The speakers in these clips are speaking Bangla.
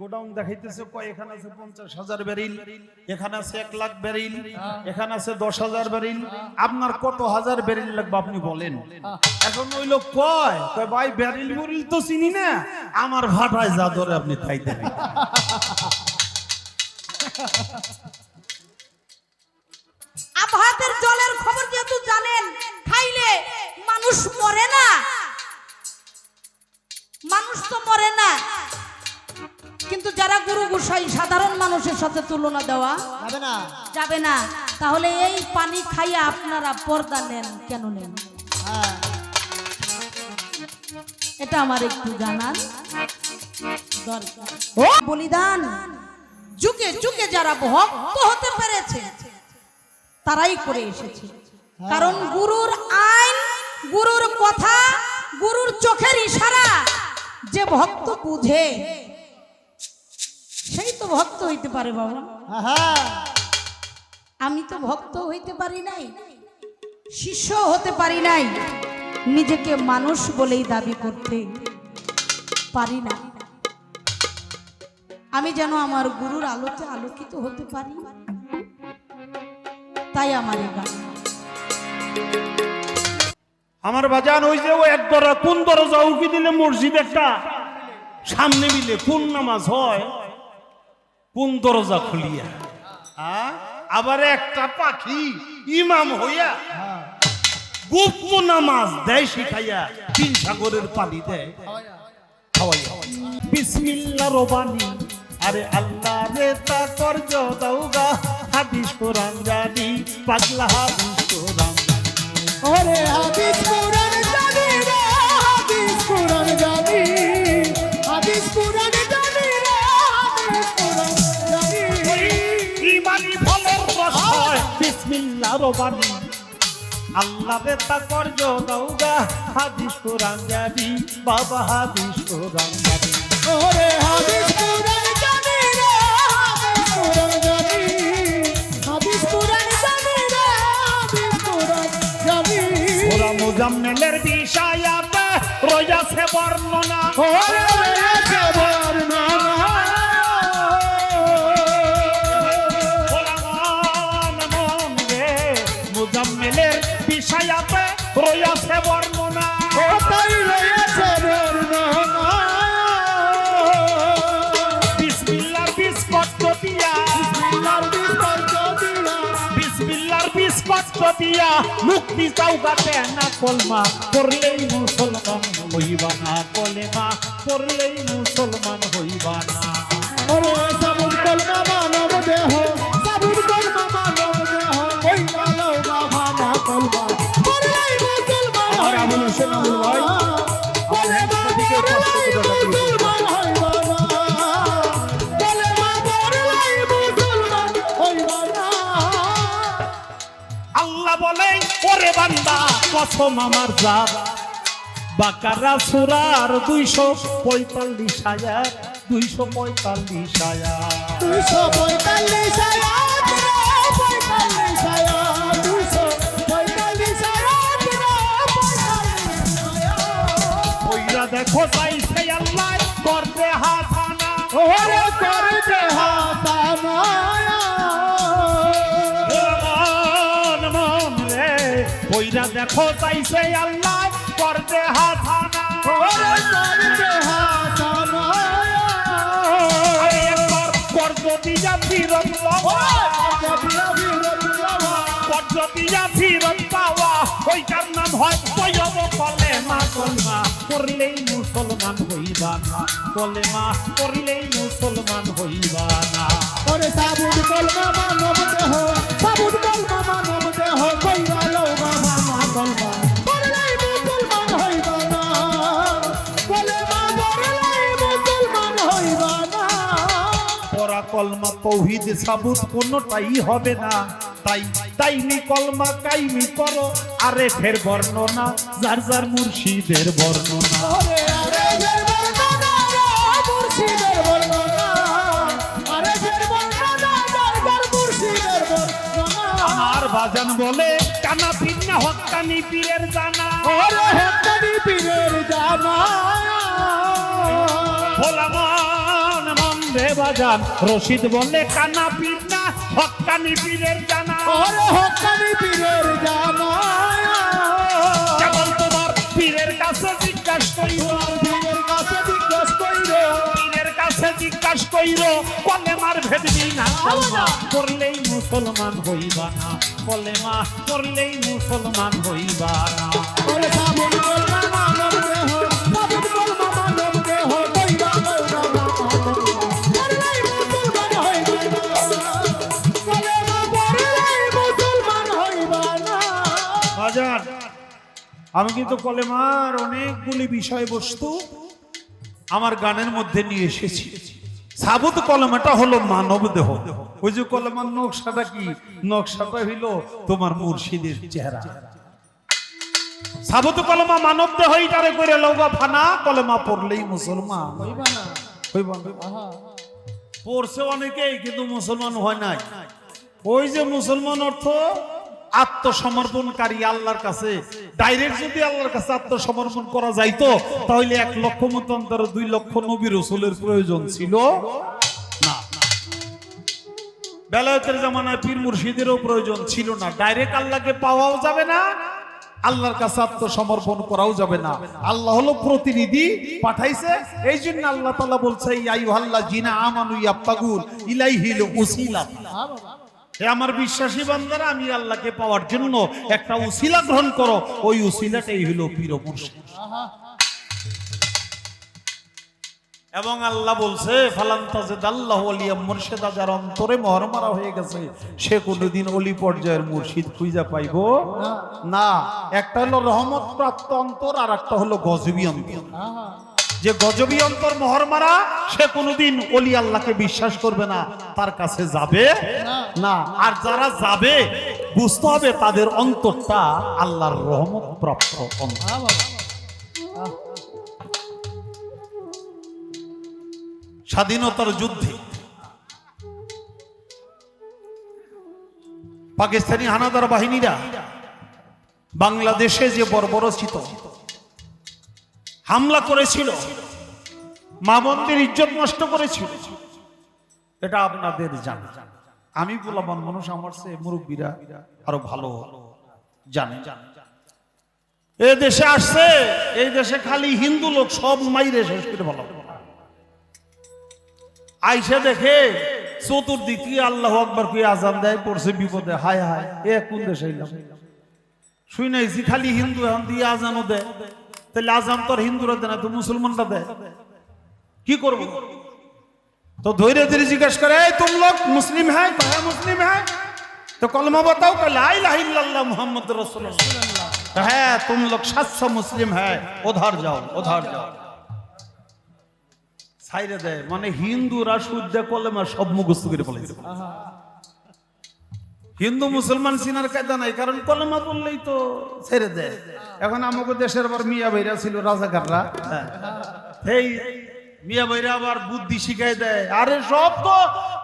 গোডাউন দেখাইতেছে কয় এখানে আছে 50,000 ব্যারেল, এখানে আছে 1 লাখ ব্যারেল, এখানে আছে 10,000 ব্যারেল। আপনার কত হাজার ব্যারেল লাগবে আপনি বলেন। এখন ওই লোক কয় ভাই ব্যারেল ব্যারেল তো চিনি না, আমার ভাটায় যা ধরে আপনি তাই দেবেন। আবহাওয়ার জলের খবর যেহেতু জানেন, খাইলে মানুষ মরে না, মানুষ তো মরে না, কিন্তু যারা গুরু গোসাই সাধারণ মানুষের সাথে তুলনা দেওয়া যাবে না, যাবে না। তাহলে এই পানি খাইয়া আপনারা পর্দা নেন কেন নেন? এটা আমার একটু জানার দরকার। বলিদান যুগে যুগে যারা ভক্ত হতে পেরেছে তারাই করে এসেছে, কারণ গুরুর আইন, গুরুর কথা, গুরুর চোখের ইশারা যে ভক্ত বুঝে সেই তো ভক্ত হইতে পারে। বাবা আমি তো ভক্ত হইতে পারি নাই, শিষ্য হতে পারি নাই, নিজেকে মানুষ বলেই দাবি করতে পারি না। আমি যেন আমার গুরুর আলোতে আলোকিত হতে পারি, তাই আমার এই গান। আমার বাজান ওই যে ও এক দরজা, কোন দরজা উকি দিলে মসজিদ একটা সামনে মিলে কোন নামাজ হয়, কোন দরজা খুলিয়া আবার একটা পাখি ইমাম হইয়া গুপ্ত নামাজ দেয় শিখাইয়া 3 সাগরের পানি দেয় খাওয়াইয়া। বিসমিল্লাহ রবানি আরে আল্লাহ রে তা করজ দাউগা, হাদিস কোরআন জানি পাগলা হাদিস কোরআন, ওরে হাদিস কোরআন জানি রে, হাদিস কোরআন জানি, হাদিস কোরআন জানি রে, হাদিস কোরআন জানি। ইমানি ফলের রস হয় বিসমিল্লাহ রবানি, আল্লাহ রে তা করজ দাউগা, হাদিস কোরআন জানি বাবা, হাদিস কোরআন জানি। ওরে হাদিস কোরআন জানি রে, হাদিস কোরআন জানি, হাদিস কোরআন জানি রে, হাদিস কোরআন জানি। সূরা মুজাম্মিলের বিষয়াতে রয়েছে বর্ণনা, ওরে রয়েছে বর্ণনা, মুজাম্মিলের বিষয়াতে রয়েছে বর্ণনা, ওটাই রয়েছে বর্ণনা। বিসমিল্লাহর বিস্পষ্ট দিয়া, বিসমিল্লাহর বিস্পষ্ট দিয়া, বিসমিল্লাহর বিস্পষ্ট দিয়া মুক্তি চাওগাতে না কলমা করলেই মুসলমান হইবা না, কলেমা করলেই মুসলমান হইবা না। ওরে সাবুত কলমা মানব দেহ, সাবুত কলমা মানব দেহ, ওই মানব বাবা কলমা করলেই মুসলমান হয়। আমার আমল হোসেন আমল ভাই, কলেমা করলেই মুসলমান হইবা না, কলেমা করলেই মুসলমান হইবা না। আল্লাহ বলে ওরে বান্দা কসম আমার জাত, বাকারা সূরার 245 আয়াত, 245 আয়াত, 245 আয়াত, 245 আয়াত, 245 আয়াত, 245 আয়াত। ওইরা দেখো চাইছে আল্লাহ করতে হাসানা, ওরে করতে হাসানা, মন রে ওইরা দেখো চাইছে আল্লাহ করতে হাসানা, ওরে করতে হাসানা। আরে একবার করজ দিয়া ফিরত লওয়া, করজ দিয়া ফিরত পাওয়া, ওইটার নাম হয় তৈয়ব কলেমা, কলমা করলেই মুসলমান হইবা না, কলেমা করলেই মুসলমান হইবা না। ওরে সাবুত কলমা মানব দেহ, সাবুত কলমা মানব দেহ, কইরা লও বাবা মা কলমা করলেই মুসলমান হইবা না, কলেমা করলেই মুসলমান হইবা না। পরা কলমা তৌহিদ সাবুত কোনটাই হবে না, তাই নি কলমা কাইমি করো আরে ফের বর্ণনা, যার যার মুর্শিদের বর্ণনা। ওরে আরে ফের বর্ণনা, মুর্শিদের বর্ণনা, আরে ফের বর্ণনা, যার যার মুর্শিদের বর্ণনা। আমার বাজান বলে কানা পীর না হক্কানি পীরের জানা, ওরে হক্কানি পীরের জানা, ভোলা মন রে বাজান, রশিদ বলে কানা পীর না হক্কানি পীরের জানা। ওরে হকানি পীরের জানা, কেবল তোমার পীরের কাছে জিজ্ঞাসা কইরো, পীরের কাছে জিজ্ঞেস কইরো, পীরের কাছে জিজ্ঞাসা কইরো, কলেমার ভেদবি না কলমা করলেই মুসলমান হইবা না, কলেমা করলেই মুসলমান হইবা না। ওরে সাবুন কলমা মানব দেহ, সাবুন কলমা মানব দেহ, কইরা লওগা পড়লেই মুসলমান হইবা না, কলেমা পড়লেই মুসলমান হইবা না। বাজার, আমি কিন্তু কলেমার অনেকগুলি বিষয়বস্তু আমার গানের মধ্যে নিয়ে এসেছি। সাবুত কলেমাটা হলো মানব দেহ। ওই যে কলেমার নকশাটা কি? নকশাটা হইল তোমার মুর্শিদের চেহারা। সাবুত কলেমা মানব দেহ, এইটারে করে লওগা ফানা, কলেমা পড়লেই মুসলমান হইবা না। হইবা না। আহা, পড়ছে অনেকেই কিন্তু মুসলমান হয় নাই। ওই যে মুসলমান অর্থ আত্মসমর্পণকারী আল্লাহর কাছে। ডাইরেক্ট যদি আল্লাহর কাছে আত্মসমর্পণ করা যাইতো তাহলে 1 লক্ষ মতান্তর 2 লক্ষ নবী রাসূলের প্রয়োজন ছিল না। বেলায়েতের জামানায় পীর মুর্শিদেরও প্রয়োজন ছিল না। ডাইরেক্ট আল্লাহকে পাওয়াও যাবে না, আল্লাহর কাছে আত্মসমর্পণ করাও যাবে না। আল্লাহ হলো প্রতিনিধি পাঠাইছে, এই জন্য আল্লাহ তাআলা বলছে ইয়া আইয়ুহাল্লাযিনা আমানু ইয়াবতাগুল ইলাইহিল উসিলা। হে আমার বিশ্বাসী বান্দারা, আমি আল্লাহকে পাওয়ার জন্য একটা উসিলা গ্রহণ করো, ওই উসিলাটাই হলো পীর ও মুর্শিদ। এবং আল্লাহ বলছে ফালান্তাজিদাল্লাহু ওলিয়া মুর্শিদা, যার অন্তরে মোহর মারা হয়ে গেছে সে কোনোদিন ওলি পর্যায়ের মুর্শিদ খুঁজে পাইবো না। একটা হলো রহমত প্রাপ্ত অন্তর, আর একটা হলো গজবী অন্তর। আহা, যে গজবী অন্তর মোহর মারা, সে কোনোদিন ওলি আল্লাহকে বিশ্বাস করবে না, তার কাছে যাবে না। আর যারা যাবে বুঝতে হবে তাদের অন্তরটা আল্লাহর রহমত প্রাপ্ত অন্তর। আহা বাবা। স্বাধীনতার যুদ্ধে পাকিস্তানি হানাদার বাহিনীরা বাংলাদেশে যে বর্বরচিত হামলা করেছিল, মা বোনদের ইজ্জত নষ্ট করেছিল, এটা আপনাদের জানা। আমি বললাম মানুষ, আমার চেয়ে মুরব্বীরা আরো ভালো জানে। এ দেশে আসছে, এই দেশে খালি হিন্দু লোক, সব মাইরে শেষ করে ভালো আইসা দেখে চতুর্দিক থেকে আল্লাহু আকবার কই আজান দেয়, পড়ছে বিপদে। হায় হায়, এ কোন দেশে এলাম? শুই নাইছি খালি হিন্দু এখন দিয়ে আজানও দেয়, তাহলে আজান তো আর হিন্দুরা দেয় না, তো মুসলমানরা দেয়। কি করব? তো ধৈর্য ধীরে জিজ্ঞাসা করে, এই তুম লোক মুসলিম হ্যাঁ? কহে মুসলিম হ্যাঁ। তো কলমা बताओ, কহে লা ইলাহা ইল্লাল্লাহ মুহাম্মদুর রাসূলুল্লাহ। হ্যাঁ, তুম লোক सच्चा মুসলিম হ্যাঁ, উধার যাও, উধার যাও। ছাইরে দেয়, মানে হিন্দুরা শুদ্ধ কলেমা সব মুখস্থ করে ফেলেছে। হিন্দু মুসলমান চিনার কায়দা নাই, কারণ কলেমা বললেই তো ছেড়ে দেয়। এখন আমাকে দেশের আবার মিয়া ভাইরা ছিল রাজাকাররা, এই মিয়া ভাইরা আবার বুদ্ধি শিখাই দেয়, আরে সব তো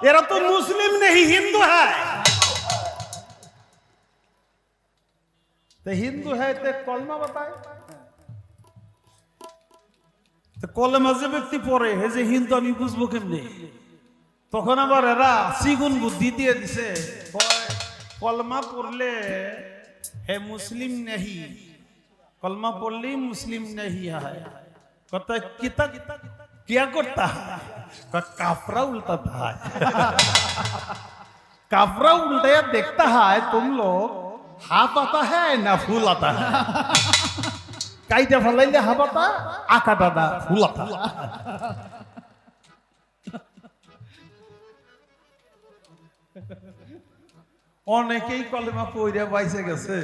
এরা তো মুসলিম নেই, হিন্দু হ্যায়। তো হিন্দু হ্যায় তো কলমা বাতায়, কলেমা যে ব্যক্তি পড়ে হে যে হিন্দু, আমি বুঝবো কেমনে? তখন আবার এরা সিগুন বুদ্ধি দিয়ে দিছে, কলমা পড়লে হে মুসলিম নেহি, কলমা পড়লেই মুসলিম নেহি হয়। কথা কিতা क्या करता है? काफरा उल्टाता है। काफरा उल्टा देखता है, तुम लोग हाथ आता है ना फूल आता है? কাইটা ফেলাইলে হাবাটা আকা দাদা ফুলাতা। অনেকেই কলেমা পইরা বাইসে গেছে,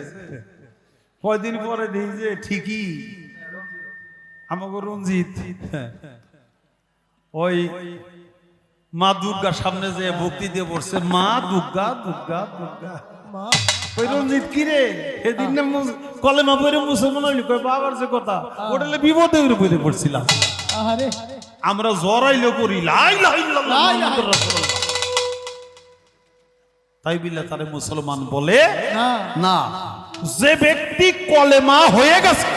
কয়দিন পরে দেখি যে ঠিকই আমাকে রঞ্জিত ওই মা দুর্গার সামনে যে ভক্তি দিয়ে বসছে, মা দুর্গা দুর্গা দুর্গা। ওই রঞ্জিত কিরে সেদিন কলেমা পড়ে মুসলমান হইলি, কই বাবার যে কথা ওটালে বিপদে উপরে পড়ছিলাম। আমরা জরাইলে করি লা ইলাহা ইল্লাল্লাহ মুহাম্মাদুর রাসূলুল্লাহ, তাই বিল্লাহ তারে মুসলমান বলে না। যে ব্যক্তি কলেমা হয়ে গেছে,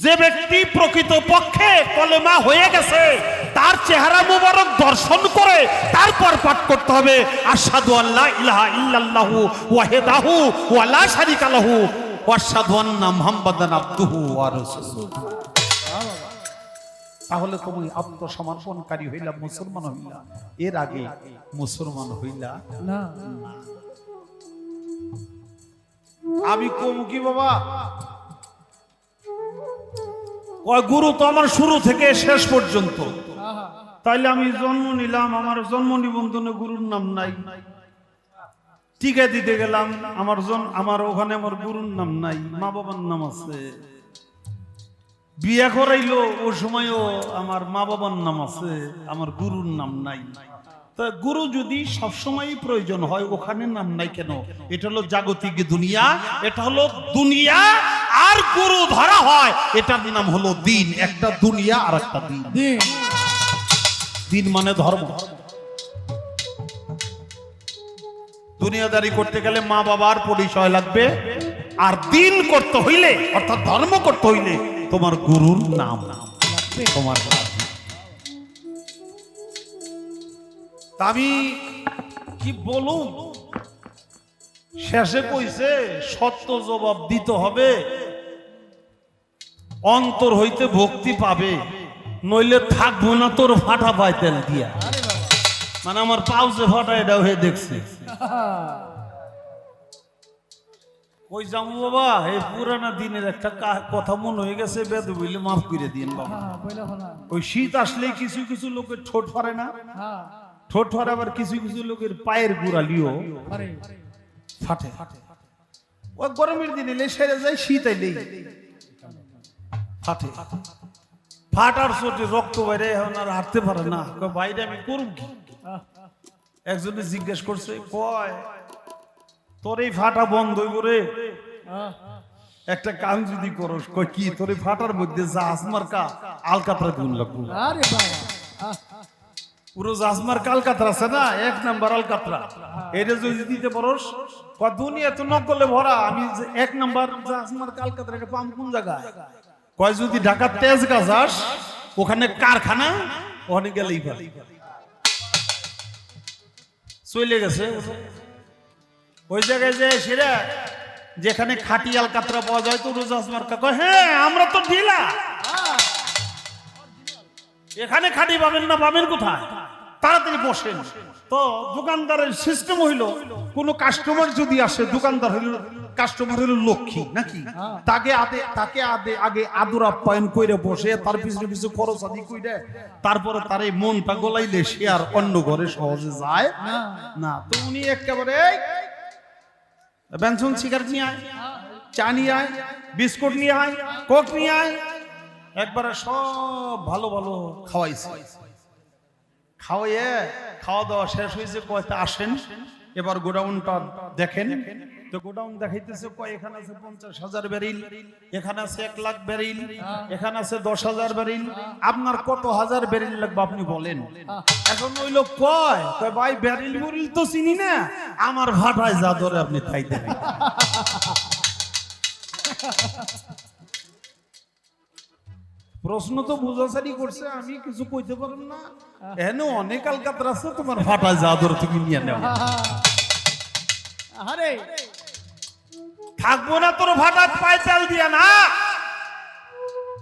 যে ব্যক্তি প্রকৃত পক্ষে কলেমা হয়ে গেছে তার চেহারা মুবারক দর্শন করে তারপর পাঠ করতে হবে আশহাদু আল্লা ইলাহা ইল্লাল্লাহু ওয়াহদাহু ওয়া লা শারীকা লাহু ওয়া আশহাদু আন্না মুহাম্মাদান আবদুহু ওয়া রাসূলুহু। তাহলে তুমি আত্মসমর্পণকারী হইলা, মুসলমান হইলা। এর আগে মুসলমান হইলা না। আমি কম কি বাবা, ওই গুরু তো আমার শুরু থেকে শেষ পর্যন্ত। তাইলে আমি জন্ম নিলাম, আমার জন্ম নিবন্ধনে গুরুর নাম নাই। টিকা দিতে গেলাম, আমার ওখানে আমার গুরুর নাম নাই, মা বাবার নাম আছে। বিয়ে করাইলো ওই সময়ও আমার মা বাবার নাম আছে, আমার গুরুর নাম নাই। তা গুরু যদি সবসময় প্রয়োজন হয়, ওখানে নাম নাই কেন? এটা হলো জাগতিক দুনিয়া, এটা হলো দুনিয়া। আর গুরু ধরা হয়, এটার নাম হলো দিন। একটা দুনিয়া আর একটা দিন। দিন মানে ধর্ম। দুনিয়াদারি করতে গেলে মা বাবার পরিচয় লাগবে, আর দিন করতে হইলে অর্থাৎ ধর্ম করতে হইলে তোমার গুরুর নাম তোমার। আমি কি বলুন, শেষে কইছে সত্য জবাব দিতে হবে, অন্তর হইতে ভক্তি পাবে, নইলে থাকবো না তোর ফাটা পায় তেল দিয়া। মানে আমার পাউজে ফাটা এটা হয়ে দেখছে। কই যাবো বাবা, এই পুরানা দিনের একটা কথা মনে হয়ে গেছে, বেদ বইলে মাফ করে দিন বাবা। ওই শীত আসলে কিছু কিছু লোকের ঠোঁট ফারে না, ঠোঁট ফারে, আবার কিছু কিছু লোকের পায়ের গুড়ালিও ফাটে। ওই গরমের দিন এলে সেরে যায়, শীত এলেই ফাটে। ফাটার চোটে রক্ত বাইরে, এখন আর হাঁটতে পারে না। বাইরে আমি করুম কি? একজনে জিজ্ঞেস করছে, কয় তোর এই ফাটা বন্ধ করে একটা কাম যদি করস। কয় কি? তোর এই ফাটার মধ্যে জাহাজ মার্কা আলকাতরা গুণ লাগবে। পুরো জাহাজমার কালকাতরা আছে না, 1 নাম্বার আলকাতরা, এটা যদি দিতে পারস, দুনিয়া তো নকলে ভরা। আমি 1 নাম্বার জাহাজমার কালকাতরা পাম কোন জায়গায়? কয় যদি ঢাকা তেজগাঁ যাস, ওখানে কারখানা, ওখানে গেলেই ভালো। চলে গেছে ওই জায়গায় যে সেরা যেখানে খাঁটি আলকাতরা পাওয়া যায়, তো রোজাস মার্কা কয় হ্যাঁ আমরা তো ঢিলা, এখানে খাঁটি পাবেন না। পাবেন কোথায়? তাড়াতাড়ি বসেন। তো দোকানদারের সিস্টেম হইল, কোন কাস্টমার যদি আসে, দোকানদার হইল কাস্টমার হইল লক্ষ্মী নাকি, তাকে আগে আদর আপ্যায়ন কইরে বসে, তার পিছনে পিছনে খরচ আদি কইরে, তারপরে তার এই মনটা গলাইলে সে আর অন্য ঘরে সহজে যায় না। তো উনি একেবারে বেনসন সিগারেট নিয়ে আয়, চা নিয়ে আয়, বিস্কুট নিয়ে আয়, কোক নিয়ে আয়, একবারে সব ভালো ভালো খাওয়াইছে। খাওয়াইয়ে খাওয়া দাওয়া শেষ হয়েছে, কয়টা আসেন এবার গোডাউনটা দেখেন। তো গোডাউন দেখাইতেছে, কয় এখানে আছে 50,000 ব্যারেল, এখানে আছে 1 লাখ ব্যারেল, এখানে আছে 10,000 ব্যারেল, আপনার কত হাজার ব্যারেল লাগবে আপনি বলেন। এখন ওই লোক কয় ভাই ব্যারেল বুরিল তো চিনি না, আমার ভাটায় যা ধরে আপনি তাই দেবেন। প্রশ্ন তো বুঝাচারি করছে, আমি কিছু কইতে পারলাম না। এখানে অনেক আলকাতরা আছে, তোমার ফাটায় যা ধরে তুমি নিয়ে নেও। আরে থাকবো না তোর ফাটাত পায়ে তেল দিয়া না।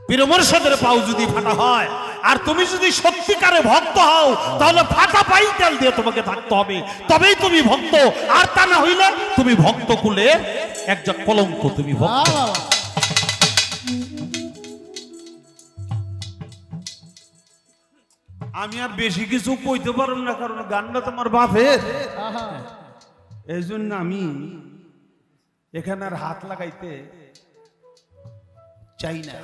পীর মুর্শিদের পাও যদি ফাটা হয়, আর তুমি যদি সত্যিকারে ভক্ত হও, তাহলে ফাটা পাই তেল দিয়ে তোমাকে থাকতে হবে, তবেই তুমি ভক্ত। আর তা না হইলে তুমি ভক্ত কুলের একজন কলঙ্ক, তুমি ভক্ত। আমি আর বেশি কিছু কইতে পারব না, কারণ গানটা তোমার বাপের। এই জন্য আমি এখানে আর হাত লাগাইতে চাই না।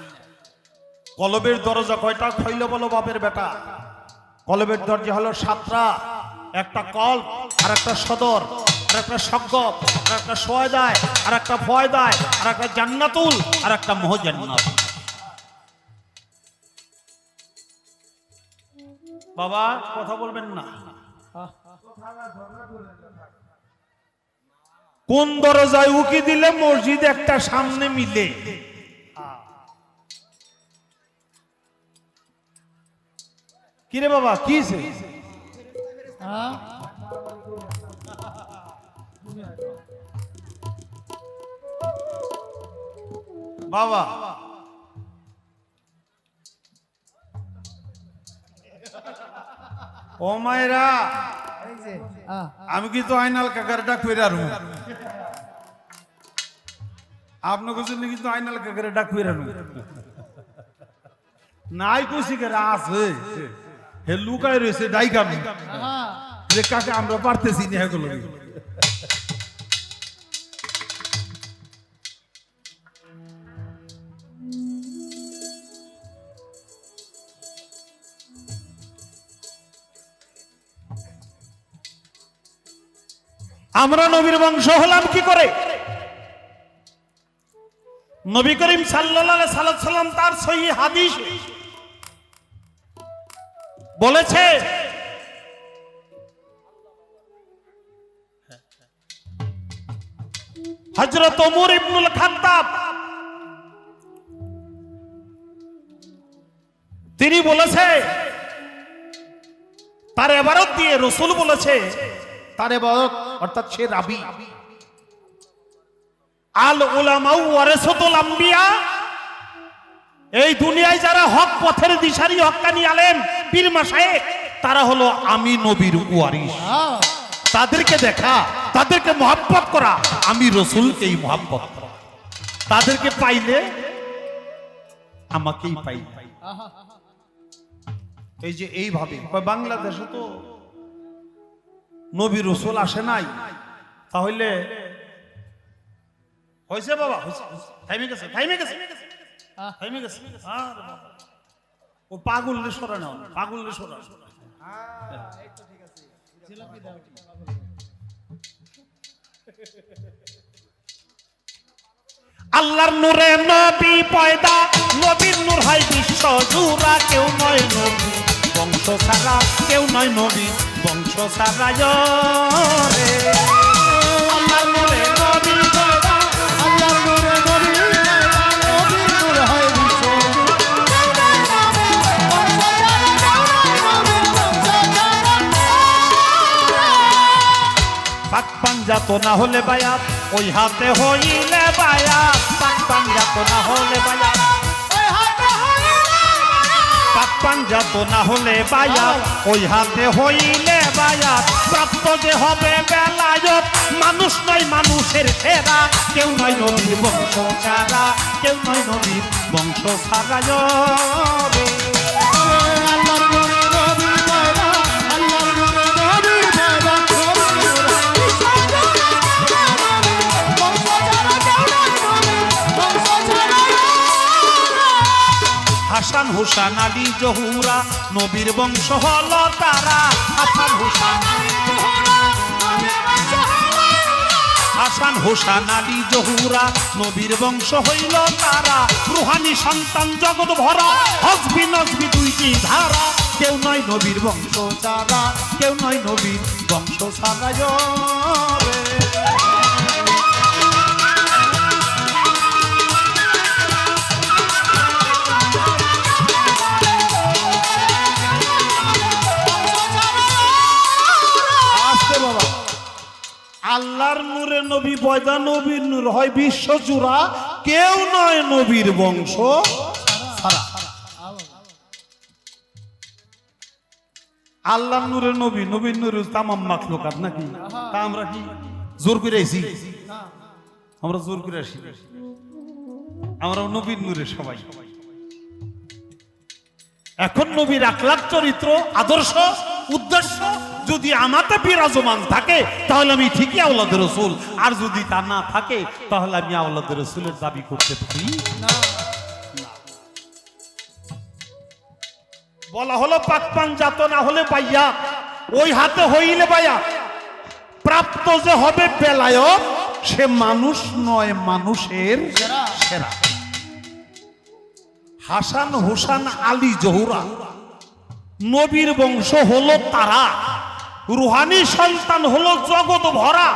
কলবের দরজা কয়টা খইল বলো বাপের বেটা? কলবের দরজা হলো 7টা, একটা কল, আর একটা সদর, আর একটা সগব, আর একটা সোয়দায়, আর একটা ফয়দায়, আর একটা জান্নাতুল, আর একটা মোহজান্নাত। বাবা কথা বলবেন না। কোন দরজায় উকি দিলে মসজিদ একটা সামনে মিলে? কিরে বাবা কি হইছে? হ্যাঁ বাবা ও মায়েরা আমি কিন্তু আইনাল কাকার ডাক কইরা রু আপনাকে জন্য কিন্তু আইনাল কাকার ডাক কইরা রু নাই কইছি কে আছে হে লুকাই রইছে ডাইকামি যে কাকা আমরা পারতেছি না এগুলো আমরা নবীর বংশ হলাম কি করে? নবী করিম সাল্লাল্লাহু আলাইহি সাল্লাম তার সহিহ হাদিস বলেছে হযরত ওমর ইবনুল খাত্তাব তিনি বলেছে তার ইবারত দিয়ে রাসূল বলেছে তার ইবারত অর্থাৎ সে রাবী আল উলামা ওয়ারাসাতুল আম্বিয়া এই দুনিয়ায় যারা হক পথের দিশারি হক্কানি আলেম পীর মাশায়েখ তারা হলো আমি নবীর ওয়ারিস তাদেরকে দেখা তাদেরকে মহব্বত করা আমি রাসূলকেই মহব্বত করা তাদেরকে পাইলে আমাকেই পাই এই যে এইভাবে বাংলাদেশে তো নবী রাসূল আসে নাই তাহলে হইছে বাবা হইছে টাইমে গেছে ও পাগল রে সরা না পাগল রে সরা আল্লাহর নূরে নবী পয়দা নবীর নূর হয় বিশ্ব জুড়া কেউ নয় নবী বংশ ছাড়া কেউ নয় নবী বংশ ছাড়া রে আল্লাহর নূরে নবী পয়দা আল্লাহর নূরে নবী নবীর নূর হয় বিশ্ব পাক পাঞ্জাত না হলে বায়াত ওই হাতে হইলে বায়াত পাক পাঞ্জাত না হলে বায়াত পাক পাঞ্জাত না হলে বায়াত ওই হাতে হইলে বায়াত প্রাপ্ত যে হবে বেলায়ত মানুষ নয় মানুষের সেরা কেউ নয় নবীর বংশ ছাড়া কেউ নয় নবীর বংশ ছাড়া রে আল্লাহর নূরে নবী পয়দা আল্লাহর নূরে নবী পয়দা হাসান হুসান আলী জহুরা নবীর বংশ হলো তারা হাসান হুসান হাসান হুসান আলী জহুরা নবীর বংশ হইল তারা রুহানি সন্তান জগৎ ভরা হজবি নজবি দুইটি ধারা কেউ নয় নবীর বংশ ছাড়া কেউ নয় নবীর বংশ ছাড়া রে আল্লাহর নূরে নবী পয়দা নবীর নূর হয় বিশ্ব জুড়া কেউ নয় নবীর বংশ ছাড়া আল্লাহর নূরে নবী নবীর নূরে তামাম মাখলুকাত নাকি তা আমরা কি জোর করে আইছি আমরা জোর করে আসি আমরা নবীর নূরে সবাই এখন নবীর আখলাক চরিত্র আদর্শ উদ্দেশ্য যদি আমাতে বিরাজমান থাকে তাহলে আমি ঠিকই আওলাদ রাসূল আর যদি তা না থাকে তাহলে আমি আওলাদ রাসূলের দাবি করতে পারি না বলা হলো পাক পাঞ্জাত না হলে বাইয়া ওই হাতে হইলে বাইয়া প্রাপ্ত যে হবে বেলায়ত সে মানুষ নয় মানুষের সেরা হাসান হুসান আলী জহুরা নবীর বংশ হলো তারা রুহানি সন্তান হলো জগৎ ভরা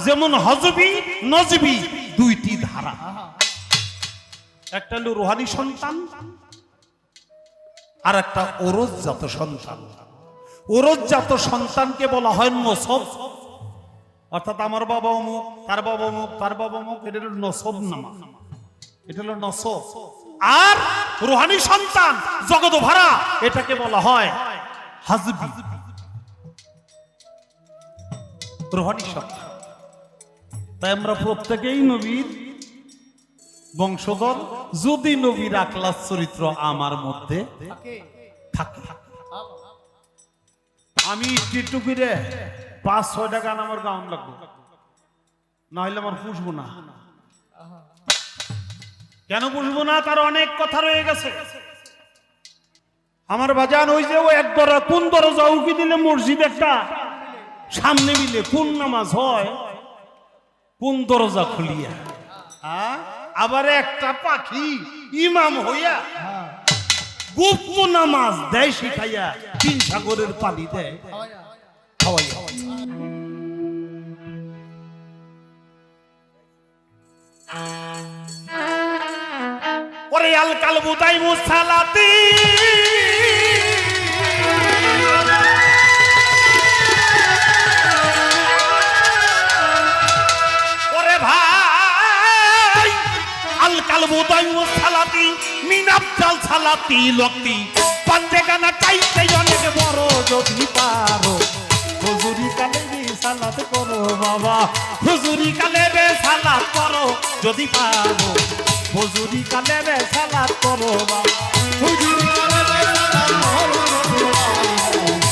যেমন হজবি নজবি দুইটি ধারা একটা হলো রুহানি সন্তান আর একটা ওরসজাত সন্তান। ওরসজাত সন্তানকে বলা হয় নসব, অর্থাৎ আমার বাবা অমুক, তার বাবা অমুক, তার বাবা অমুক, এটা হলো নসব নামা, এটা হলো নসব। আর রুহানি সন্তান জগৎ ভরা, এটাকে বলা হয় হাজবি, রুহানি সন্তান। তাই আমরা প্রত্যেকেই নবীর বংশধর, যদি নবীর আখলাস চরিত্র আমার মধ্যে থাকে। আমি টিটুকিরে 5-6 টাকা আমার গাউন লাগবে, না হলে আমার পুষবো না। কেন পুষবো না? তার অনেক কথা রয়ে গেছে। আমার বাজান ওই যে ও এক দরজা, কোন দরজা উকি দিলে মসজিদ একটা সামনে মিলে কোন নামাজ হয়, কোন দরজা খুলিয়া। আবার একটা পাখি ইমাম হইয়া গুপ্ত নামাজ দেয় শিখাইয়া, 3 সাগরের পানি দেয় খাওয়াইয়া। ওরে আল কালবু দাইমু সালাতি, ওরে ভাই আল কালবু দাইমু সালাতি মিন আফজাল সালাতি লক্তি, পাঞ্জেগানা চাইতে অনেক বড়, যদি পারো হুজুরি কালেবে সালাত করো বাবা, হুজুরি কালেবে সালাত করো, যদি পারো হুজুরি কালেবে সালাত করো বাবা, হুজুরি কালেবে সালাত করো,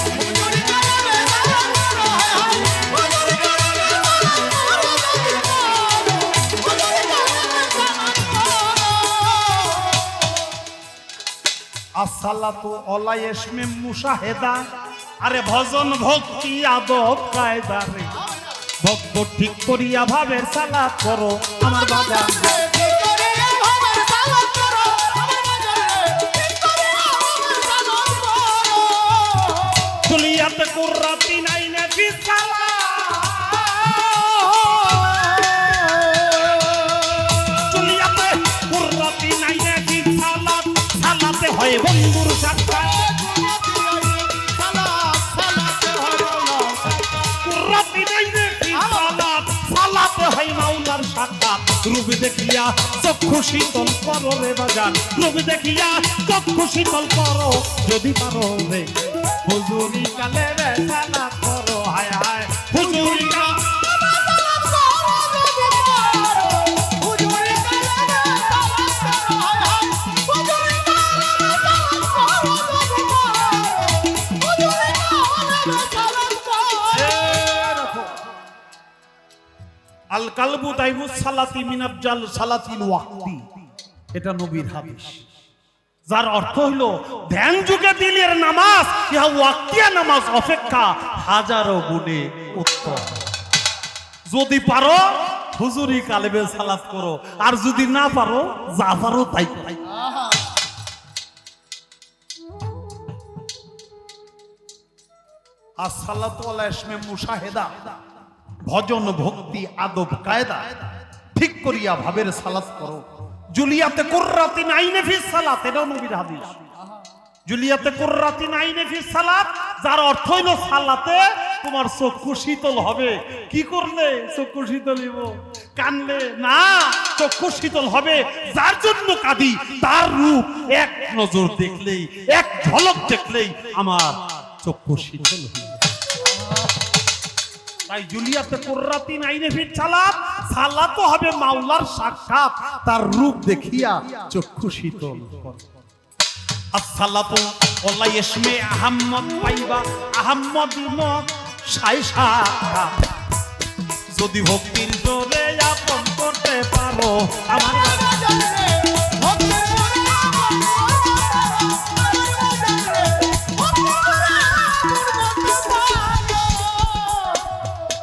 হুজুরি কালেবে সালাত করো, হুজুরি কালেবে সালাত করো। আসসালাতু আলা ইসমে মুশাহেদা, আরে ভজন ভক্তি আদব কায়দা রে, ভক্ত ঠিক করিয়া ভাবের সালাত করো আমার বাবা, কুলিয়াতে কুররাতি নাইনে ফি সালাত, কুলিয়াতে কুররাতি নাইনে ফি সালাত, সালাতে হয় বন্ধুর সাক্ষাৎ, কুররাতি নাইনে ফি সালাত, সালাতে হয় মাওলার সাক্ষাৎ, রূপ দেখিয়া চক্ষু শীতল করো রে বাজান, রূপ দেখিয়া চক্ষু শীতল করো, যদি পারো রে হুজুরি কালেবে সালাত করো, হায় হায় হুজুরি আল কালবু দাইমু সালাতি মিন আফজাল সালাতিল ওয়াক্তি, এটা নবীর হাদিস, যার অর্থ হইল ধ্যান যুগে দিলের নামাজ ইহা ওয়াক্তিয়া নামাজ অপেক্ষা হাজারো গুণে উত্তম। যদি পারো হুজুরি কালেবে সালাত করো, আর যদি না পারো যা পারো তাই। আসসালাতু আলা ইসমে মুশাহেদা, ভজন ভক্তি আদব কায়দা ঠিক করিয়া ভাবের সালাত করো, জুলিয়াতে কুররাতি নাইনে ফি সালাত, এটাও নবীর হাদিস, জুলিয়াতে কুররাতি নাইনে ফি সালাত, যার অর্থ হইল সালাতে তোমার চক্ষু শীতল হবে। কি করলে চক্ষু শীতল হইব? কানলে না, চক্ষু শীতল হবে। যার জন্য কাঁদি, তার রূপ এক নজর দেখলেই, এক ঝলক দেখলেই আমার চক্ষু শীতল হইবে। তাই জুলিয়াতে কুররাতি নাইনে ফি সালাত, সালাতও হবে মাওলার সাক্ষাৎ, তার রূপ দেখিয়া চক্ষু শীতল হবে। আসসালাতু আলা ইসমে আহমদ পাইবা, আহমদ মত সাইসা, যদি ভক্তির জোরে আপন করতে পারো আমার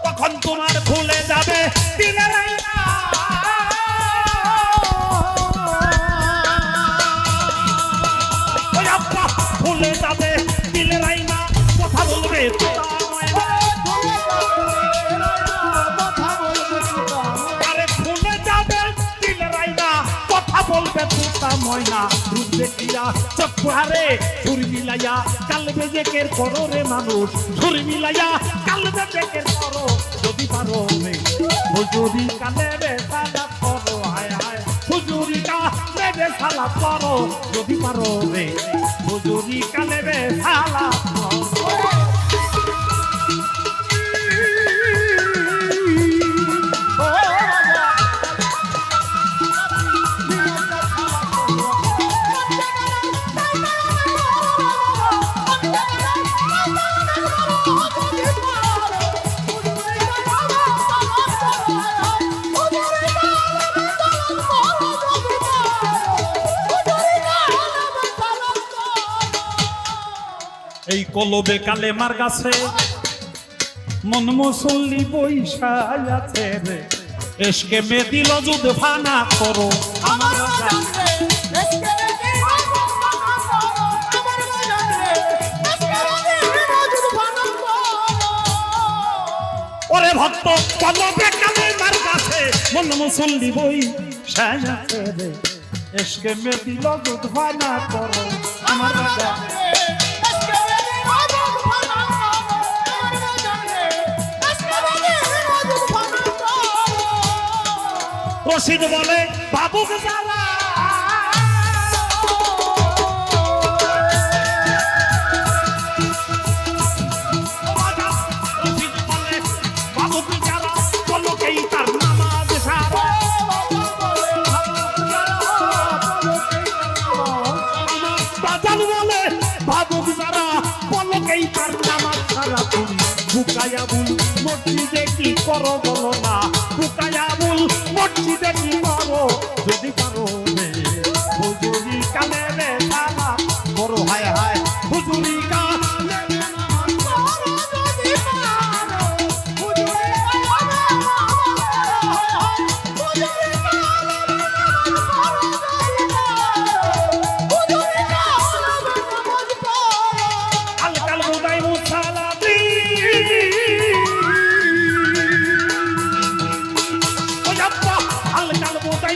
তখন তোমার ভুলে যাবে দিনের আইনা, ভুলে যাবে দিলের আইনা, কথা বলবে আরে ভুলে যাবে দিলের আইনা, ময়না রূপ দেখিয়া চক্রারে ছুরি মিলাইয়া কাল বেজেকের করো রে মানুষ ছুরি মিলাইয়া কাল বেজেকের করো যদি পারো রে হুজুরি কালে রে সালাত করো হায় হায় হুজুরি কালে রে সালাত করো যদি পারো রে হুজুরি কালে রে সালাত করো এই কলবে কালে মার গাছে মন মুসল্লি বৈশায় আছে রে এসকে মে দিল যুদ্ধ ফানা করো আমার ওরে ভক্ত কলবে কালে মার গাছে মন মুসল্লি বৈশায় আছে রে এসকে মে দিল যুদ্ধ ফানা করো আমার রশিদ বলে বাবুকে জ্বালা রশিদ বলে বাবুকে জ্বালা পলকেই তার নামাজ সারা বাজান বলে বাবুকে জ্বালা পলকেই তার নামাজ সারা তুমি বুকায়া বুল মসজিদে কি করো বলো না বুকায়া বুল মসজিদে কি করো যদি পারো রে হুজুরি কালে রে সালাত করো হায় হায় হুজুরি কালে রে নামাজ পড়ো যদি পারো হুজুরি আল কালবু দাই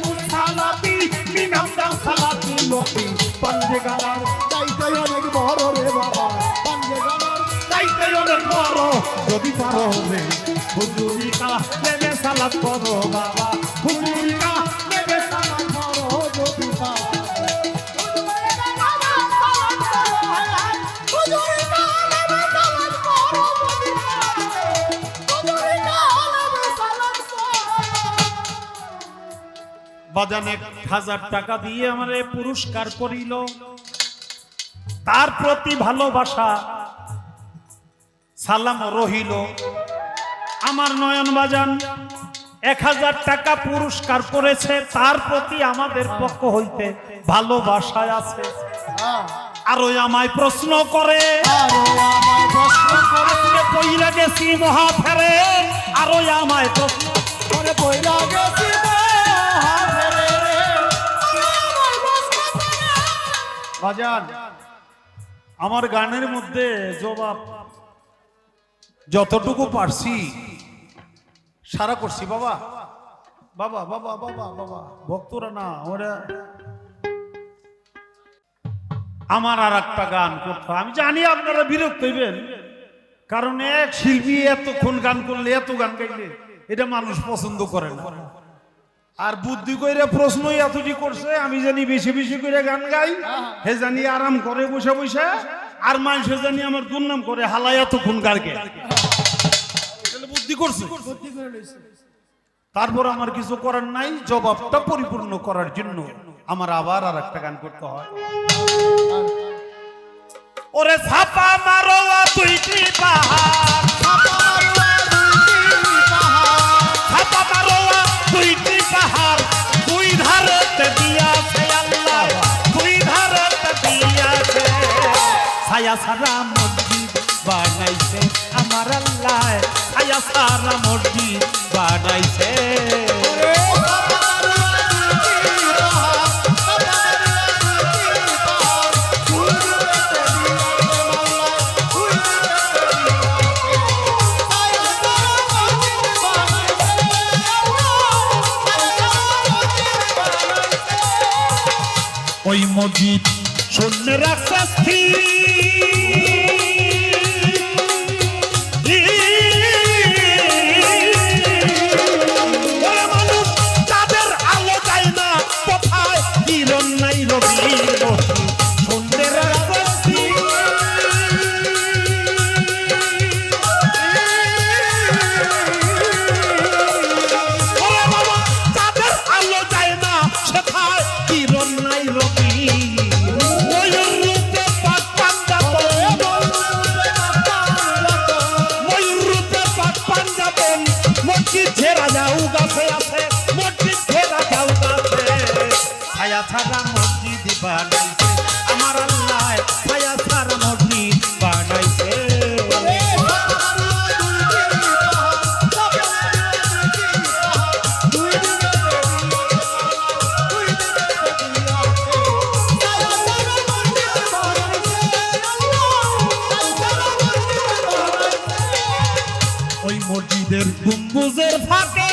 মুসালাতি পাঞ্জে গালার চাইতে অনেক বড় রে বাবা পাঞ্জে গালার চাইতে অনেক বড় যদি পারো রে হুজুরি কালে সালাত করো বাবা হুজুরি কালে সালাত করো যদি পারো বাজানে 1000 টাকা দিয়ে আমারে পুরস্কার করিল তার প্রতি ভালোবাসা সালাম রহিল আমার নয়ন বাজান 1000 টাকা পুরস্কার করেছে তার প্রতি আমাদের পক্ষ হইতে ভালোবাসায় আছে আর ওই আমায় প্রশ্ন করে আজকে পইলা গেছি মহাফেরে আর ওই আমায় প্রশ্ন করে পইলা গেছি বাজান আমার গানের মধ্যে জবাব যতটুকু পারছি সারা করছি বাবা বাবা বাবা বাবা বাবা ভক্তরা না ওরা আমার আর একটা গান করতে আমি জানি আপনারা বিরক্ত হইবেন কারণ এক শিল্পী এতক্ষণ গান করলে এত গান গাইলে এটা মানুষ পছন্দ করে না আর বুদ্ধি কইরা প্রশ্নই এতটি করছে আমি জানি বেশি বেশি করে গান গাই হে জানি আরাম করে বসে বসে আর মানুষ জানি আমার দুর্নাম করে হালাই এতক্ষণ গানকে বুদ্ধি করছে তারপর আমার কিছু করার নাই জবাবটা পরিপূর্ণ করার জন্য আমার আবার আর একটা গান করতে হয় ওরে ছাপা মারো দুইটি পাহাড় ছাপা মারো দুইটি পাহাড় দুই ধারতে দিয়াছে আল্লাহ দুই ধারতে দিয়াছে ছায়া সারা মসজিদ বানাইছে আমার আল্লাহ ছায়া সারা মসজিদ বানাইছে মসজিদ সৈন্যের শাস্তি মানুষ তাদের আলো যায় না কোথায় কিরণ নাই রবির মসজিদ সৈন্যের শাস্তি ছাড়া মসজিদ বানাইছে আমার আল্লাহ ছায়া ছাড়া মসজিদ বানাইছে ওই মসজিদের গম্বুজের ফাঁকে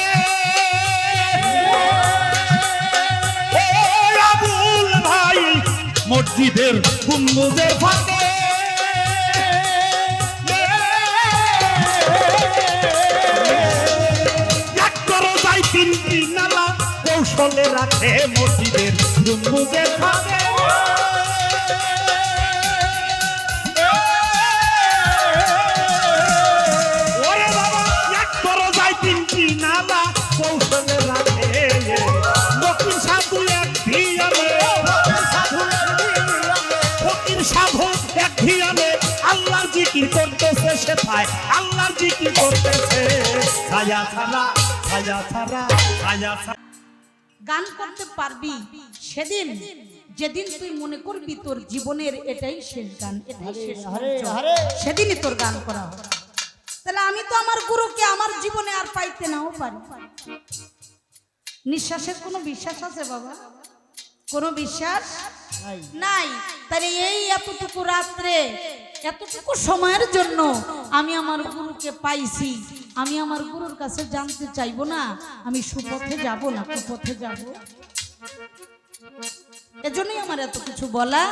মসজিদের গম্বুজের ফাঁকে এক দরজায় তিনটি নালা কৌশলে রাখে মসজিদের গম্বুজের ফাঁকে ওরে বাবা এক দরজায় তিনটি নালা কৌশলে রাখে দক্ষিণ সাধু এক ধিয়ালে সাধু এক ধিয়ানে আল্লাহর জিকির করতেছে সেথায় আল্লাহর জিকির করতেছে ছায়া ছাড়া ছায়া ছাড়া ছায়া ছাড়া গান করতে পারবি সেদিন যেদিন তুই মনে করবি তোর জীবনের এটাই শেষ গান, এটাই শেষ মঞ্চ, সেদিনই তোর গান করা হবে। তাহলে আমি তো আমার গুরুকে আমার জীবনে আর পাইতে নাও পারি। নিঃশ্বাসের কোনো বিশ্বাস আছে বাবা? কোনো বিশ্বাস নাই। তাহলে এই এতটুকু রাত্রে এতটুকু সময়ের জন্য আমি আমার গুরুকে পাইছি, আমি আমার গুরুর কাছে জানতে চাইবো না আমি সুপথে যাব না কুপথে যাব? এজন্যই আমার এত কিছু বলা।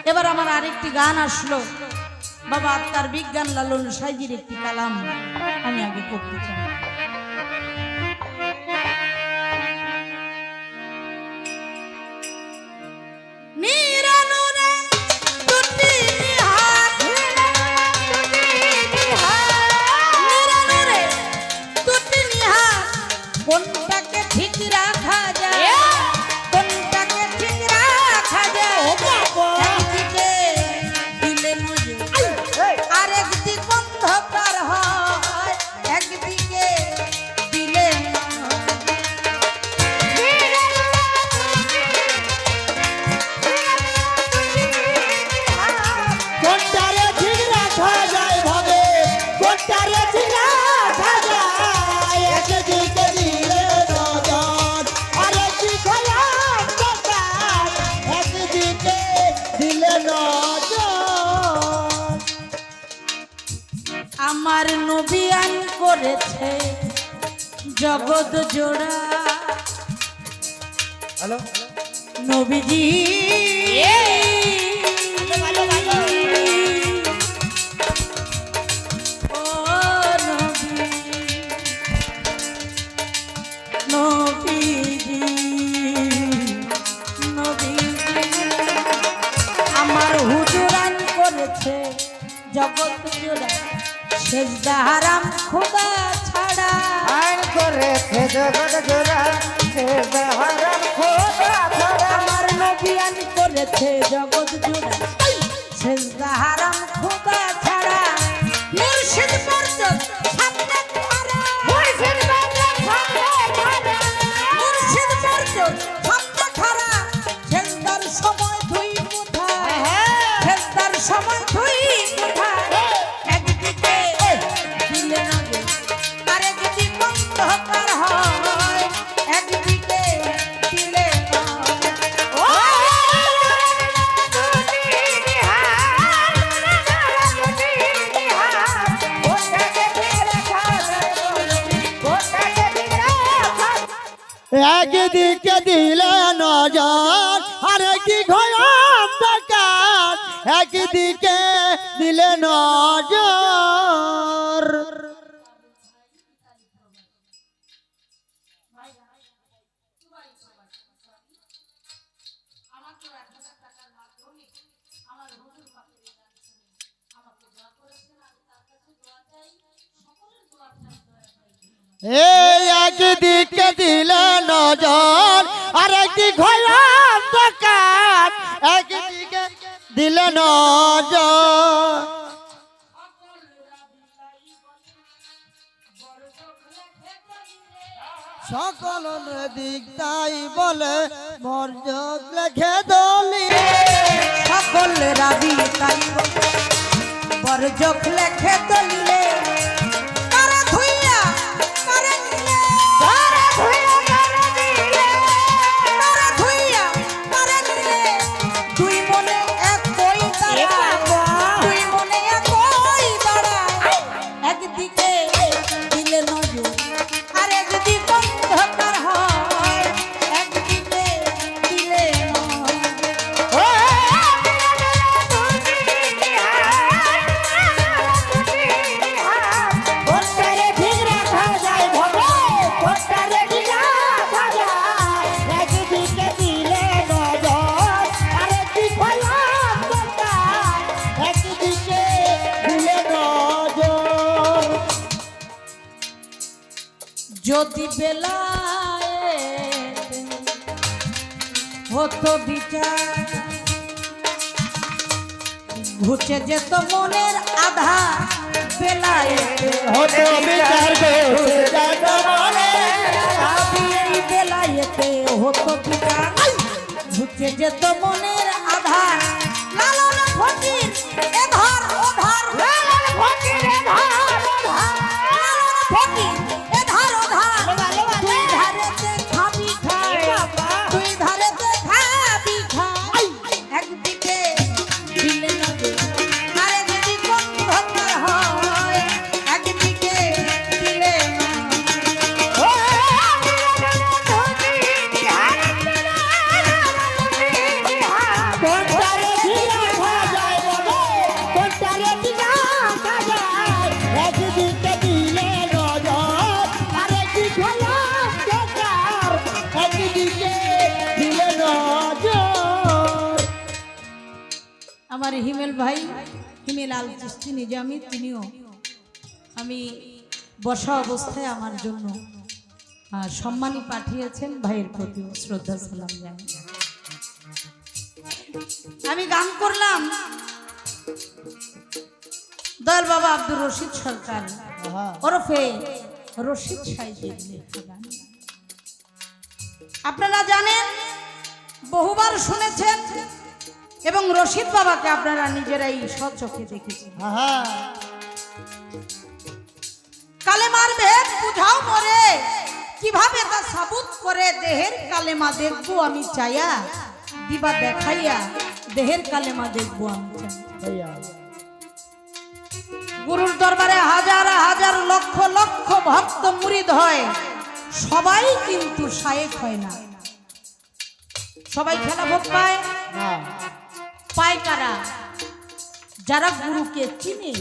এবার আমার আরেকটি গান আসলো, বাবা আত্মার বিজ্ঞান লালন সাইজির একটি কালাম আমি আগে করতে চাই। কোনটাকে ঠিক রাখা যায়, কোনটাকে ঠিক রাখা যায়, একদিকে দিলে নজর আর একদিক অন্ধকার হয়, একদিকে দিলে কোনটারে ঠিক রাখা যায় ভাবে, কোনটারে ঠিক রাখা যায়, একদিকে দিলে নজর আর একদিকে অন্ধকার, একদিকে দিলে নজর। আমার নবী আইন করেছে জগৎ জোড়া, হ্যালো নবীজি ও নবী, নবীজি নবীজি আমার হুজুর আইন করেছে জগৎ জোড়া, সেজদা হারাম খোদা ছাড়া, আইন করেছে জগৎ জোড়া, সেজদা হারাম খোদা ছাড়া। আমার নবী আইন করেছে জগৎ জোড়া, সেজদা হারাম খোদা ছাড়া, মুর্শিদ মর্যাদ সামনে খাড়া, মুর্শিদ মর্যাদ সামনে খাড়া, মুর্শিদ মর্যাদ সামনে খাড়া, সেজদার সময় তুই কোথায়, সেজদার সময় তুই কোথায়, একদিকে দিলে নজর আর একদিকে অন্ধকার হয়, একদিকে দিলে একদিকে দিলে নজর আর কি ঘয় অন্ধকার একদিকে দিলে নজর এই একদিকে দিলে নজর আর একটি ঘয় অন্ধকার একদিকে দিলে নজর সকল দিক তাই বলে মর্যাদ লেখে দলি সকল রাবি তাই বরজখ লেখে দলিলে কারে ধুইয়া কারে নিলে কারে ধুইয়া কারে নিলে কারে ধুইয়া কারে নিলে দুই মনে একই দাঁড়া দুই মনে একই দাঁড়া একদিকে দিলে নজর আর একদিকে অন্ধকার হয় একদিকে দিলে যদি বেলায় হতো বিচার ঘুচে যেত মনের আধা বেলায় হতো বিচার এই বেলায়েতে হতো বিচার ঘুচে যেত মনের আধা লালন ফকির এ ধর ও ধর লালন ফকির এ ধর ও ধর লালন ফকির এ ধর ও ধর তুই ধারেতে খাবি খাই তুই ধারেতে খাবি খাই একদিকে দিলে নজর আর একদিকে অন্ধকার হয় একদিকে দিলে আমার হিমেল ভাই হিমেল আল চিশতি নিজামী তিনিও আমি বসা অবস্থায় আমার জন্য সম্মানী পাঠিয়েছেন ভাইয়ের প্রতি শ্রদ্ধা সালাম জানাই আমি গান করলাম দয়াল বাবা আব্দুর রশিদ সরকার ওরফে রশিদ সাহেবের লেখা গান আপনারা জানেন বহুবার শুনেছেন এবং রশিদ বাবাকে আপনারা নিজেরাই স্বচক্ষে দেখেছেন কালেমার ভেদ বুঝাও মরে কিভাবে তা সাবুত করে দেহের কালেমা দেখবো আমি চাইয়া দিবা দেখাইয়া দেহের কালেমা দেখবো আমি চাইয়া গুরুর দরবারে হাজার হাজার লক্ষ লক্ষ ভক্ত মুরিদ হয় সবাই কিন্তু শায়েখ হয় না সবাই খেলাফত পায় পায় কারা যারা গুরুকে চিনে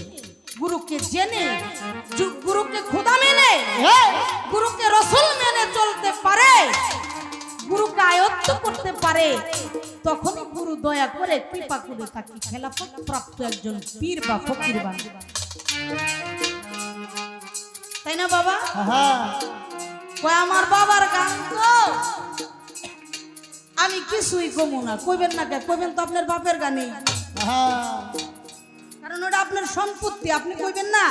গুরুকে জেনে গুরুকে খোদা মেনে গুরুকে রসুল মেনে চলতে পারে গুরুকে আয়ত্ত করতে পারে তখনই গুরু দয়া করে কৃপা করে তাকে খেলাফত প্রাপ্ত একজন পীর বা ফকির বানাবে তাই না বাবা কয় আমার বাবার গান তো আমি কিছুই কমু না কইবেন না কে কইবেন তো আপনার বাপের গানে কারণ ওটা আপনার সম্পত্তি আপনি কইবেন না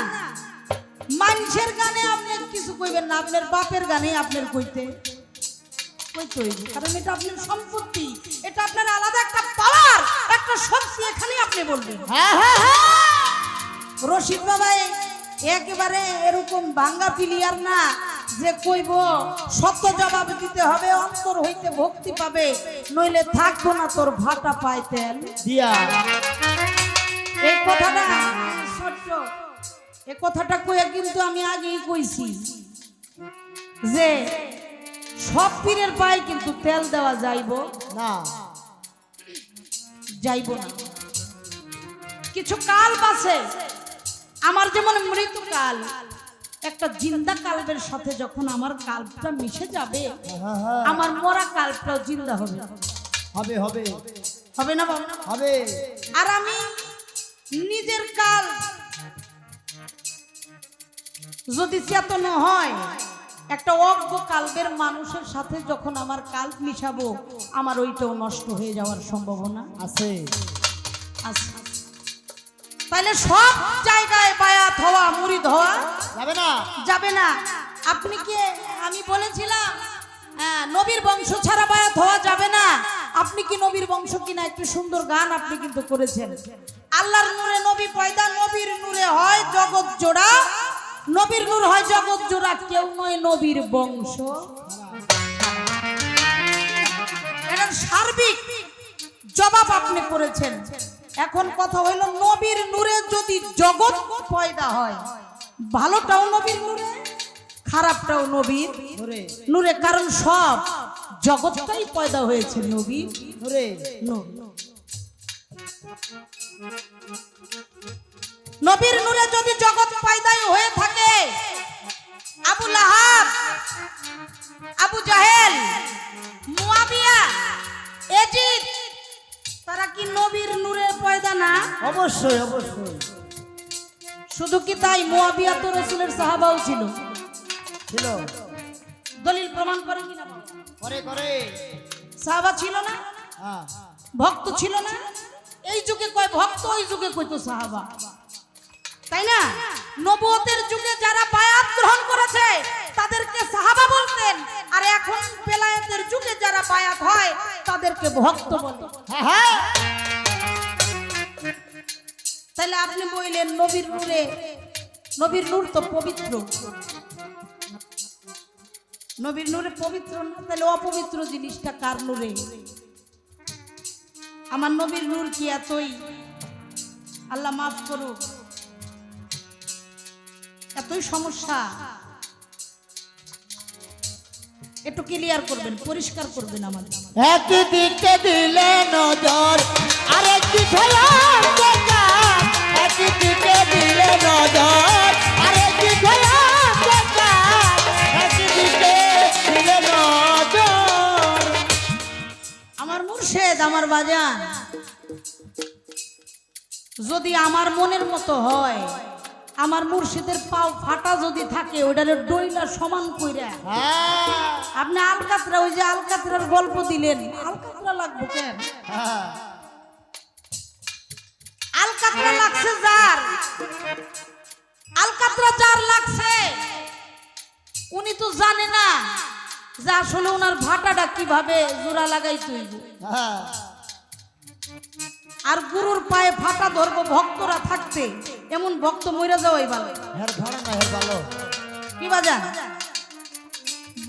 মানুষের গানে আপনি কিছু কইবেন না আপনার বাপের গানে আপনার কইতে কারণ এটা আপনার সম্পত্তি এটা আপনার আলাদা একটা পাওয়ার একটা শক্তি এখানে আপনি বলবেন রশিদ বাবা একেবারে এরকম ভাঙ্গা প্লেয়ার না যে কইব সত্য জবাব দিতে হবে অন্তর হইতে ভক্তি পাবে নইলে থাকবো না তোর ভাটা পাইতেন দিয়া এই কথাটা সত্য এই কথাটা কইয়া কিন্তু আমি আগেই কইছি যে সব পীরের পায়ে কিন্তু তেল দেওয়া যাইব না যাইব না। কিছু কাল আছে আমার, যেমন মৃত্যুকাল, একটা জিন্দা কাল্পের সাথে যখন আমার কাল্পটা মিশে যাবে, আমার মরা কাল্পটাও জিন্দা হবে। হবে হবে হবে না বাবা? হবে। আর আমি নিজের কাল যদি চেতন হয়, একটা অজ্ঞ কাল্পের মানুষের সাথে যখন আমার কাল্প মিশাবো, আমার ওইটাও নষ্ট হয়ে যাওয়ার সম্ভাবনা আছে। আছে। তাহলে সব জায়গায় বায়াত হওয়া, মুরিদ হওয়া যাবে না। যাবে না। আপনি কি, আমি বলেছিলাম নবীর বংশ ছাড়া বায়াত হওয়া যাবে না। আপনি কি নবীর বংশ কিনা একটু সুন্দর গান আপনি কিন্তু করেছেন। আল্লাহর নূরে নবী পয়দা, নবীর নূরে হয় জগৎ জোড়া, নবীর নূর হয় জগৎ জোড়া, কেউ নয় নবীর বংশ। এটার সার্বিক জবাব আপনি করেছেন। এখন কথা হইল, নবীর নূরে যদি জগৎ পয়দা হয়, ভালোটাও নবীর নূরে, খারাপটাও নবীর নূরে, কারণ সব জগৎটাই পয়দা হয়েছে নবীর নূরে। নবীর নূরে যদি জগৎ পয়দাই হয়ে থাকে, আবু লাহাব, আবু জাহেল, মুয়াবিয়া, এজিদ, তারা কি নবীর নূরে পয়দা না? অবশ্যই অবশ্যই। শুধু কি তাই, মুয়াবিয়া তো রাসূলের সাহাবাও ছিল। ছিল। দলিল প্রমাণ করেন কিনা? করে করে। সাহাবা ছিল না? হ্যাঁ। ভক্ত ছিল না? এই যুগে কয় ভক্ত, ওই যুগে কইতো সাহাবা, তাই না? নবুয়তের যুগে যারা বায়াত গ্রহণ করেছে তাদেরকে সাহাবা বলতেন, আর এখন বেলায়েতের যুগে যারা বায়াত হয় তাদেরকে ভক্ত বলে। হ্যাঁ হ্যাঁ। তাহলে আপনি বললেন নবীর নূরে, নবীর নূর তো পবিত্র, নবীর নূরে পবিত্র না, তাহলে অপবিত্র জিনিসটা কার নূরে? আমার নবীর নূর কি এতই, আল্লাহ মাফ করুক, এতই সমস্যা? একটু ক্লিয়ার করবেন, পরিষ্কার করবেন আমাদের। একদিকে দিলে নজর, আরেক দিকে একদিকে দিলে নজর, আরেক দিকে একদিকে দিলে নজর। আমার মুর্শেদ, আমার বাজান যদি আমার মনের মতো হয়, আমার মুর্শিদের পাও ফাটা যদি থাকে, ওইটারে ডইলা সমান কইরা, হ্যাঁ আপনি আলকাতরা, ওই যে আলকাতরার গল্প দিলেন, আলকাতরা লাগবে কেন? হ্যাঁ। আলকাতরা লাগছে যার, আলকাতরা যার লাগছে, উনি তো জানে না যে আসলে ওনার ভাটাটা কিভাবে জোড়া লাগাই তুইব। হ্যাঁ। আর গুরুর পায়ে ফাটা ধরবো ভক্তরা থাকতে, এমন ভক্ত মইরা যাওয়াই ভালো। হের ভালো না, হের ভালো। কি বাজান?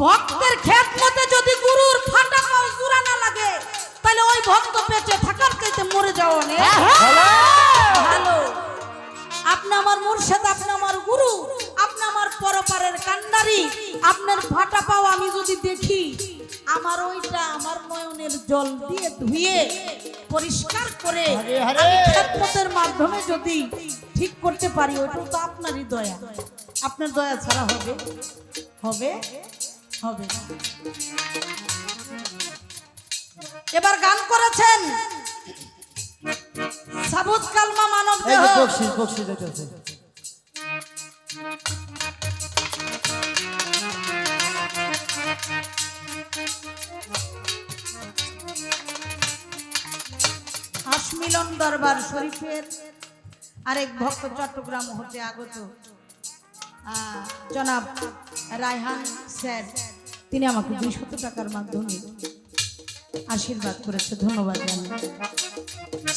ভক্তের ক্ষেত মতে যদি গুরুর ফাটা পাও জোড়া না লাগে, তাহলে ওই ভক্ত বেঁচে থাকার চাইতে মরে যাওয়া অনেক ভালো। আপনি আমার মুর্শিদ, আপনি আমার গুরু, আপনি আমার পরপারের কান্ডারি, আপনার ফাটা পাও আমি যদি দেখি, আমার ওইটা আমার নয়নের জল দিয়ে ধুয়ে পরিষ্কার করে আমি খেদমতের মাধ্যমে যদি ঠিক করতে পারি, ওইটাও তো আপনারই দয়া। আপনার দয়া ছাড়া হবে? হবে হবে না। এবার গান করেছেন সাবুত কালমা মানব এই দেহ। যে বকশিস বকশিস দিতেছে। হাসমিলন দরবার শরীফের আরেক ভক্ত চট্টগ্রাম হতে আগত জনাব রায়হান স্যার, তিনি আমাকে 200 টাকার মাধ্যমে আশীর্বাদ করেছে, ধন্যবাদ জানাই।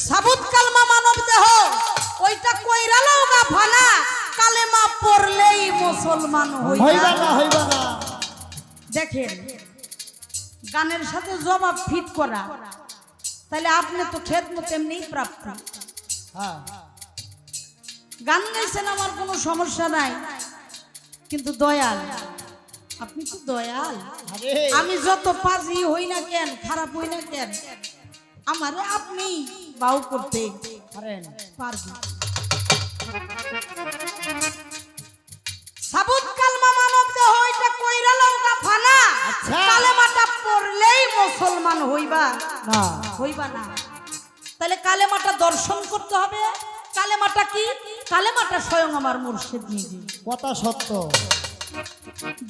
সাবুত কালমা মানব দেহ, ওইটা কইরা লওগা ভালা, কালেমা পড়লেই মুসলমান হইবা না, হইবা না। দেখেন গানের সাথে জবাব ফিট করা, তাহলে আপনি তো খেদমত এমনিই প্রাপ্ত। হ্যাঁ। গান গাইছেন, আমার কোনো সমস্যা নাই, কিন্তু দয়াল, আপনি তো দয়াল। আমি যত পাজি হই না কেন, খারাপ হই না কেন, আমারে আপনি বাউ করতে পারেন পারবো। সাবুত কালমা মানব দেহ এটা কইরা লওগা ফানা, আচ্ছা। কালেমাটা পড়লেই মুসলমান হইবা না হইবা না। তাহলে কালেমাটা দর্শন করতে হবে। কালেমাটা কি? কালেমাটা স্বয়ং আমার মুর্শিদ নিজে। কথা সত্য।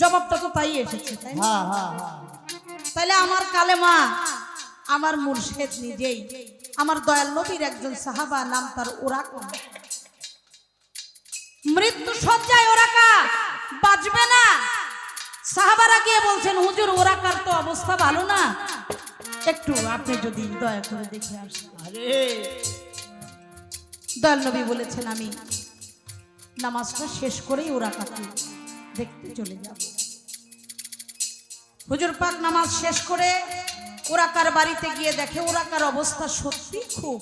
জবাবটা তো তাই এসেছে, তাই না? হ্যাঁ হ্যাঁ হ্যাঁ তাহলে আমার কালেমা আমার মুর্শিদ নিজেই। আমার দয়াল নবীর একজন সাহাবা, নাম তার ওরাকা। মৃত্যু সজ্জায় ওরাকা, বাঁচবে না। সাহাবারা গিয়ে বলছেন, হুজুর ওরাকার তো অবস্থা ভালো না, একটু আপনি যদি দয়া করে দেখে আসেন। আরে দয়াল নবী বলেছেন, আমি নামাজটা শেষ করেই ওরাকাকে দেখতে চলে যাব। হুজুর পাক নামাজ শেষ করে ওরাকার বাড়িতে গিয়ে দেখে ওরাকার অবস্থা সত্যি খুব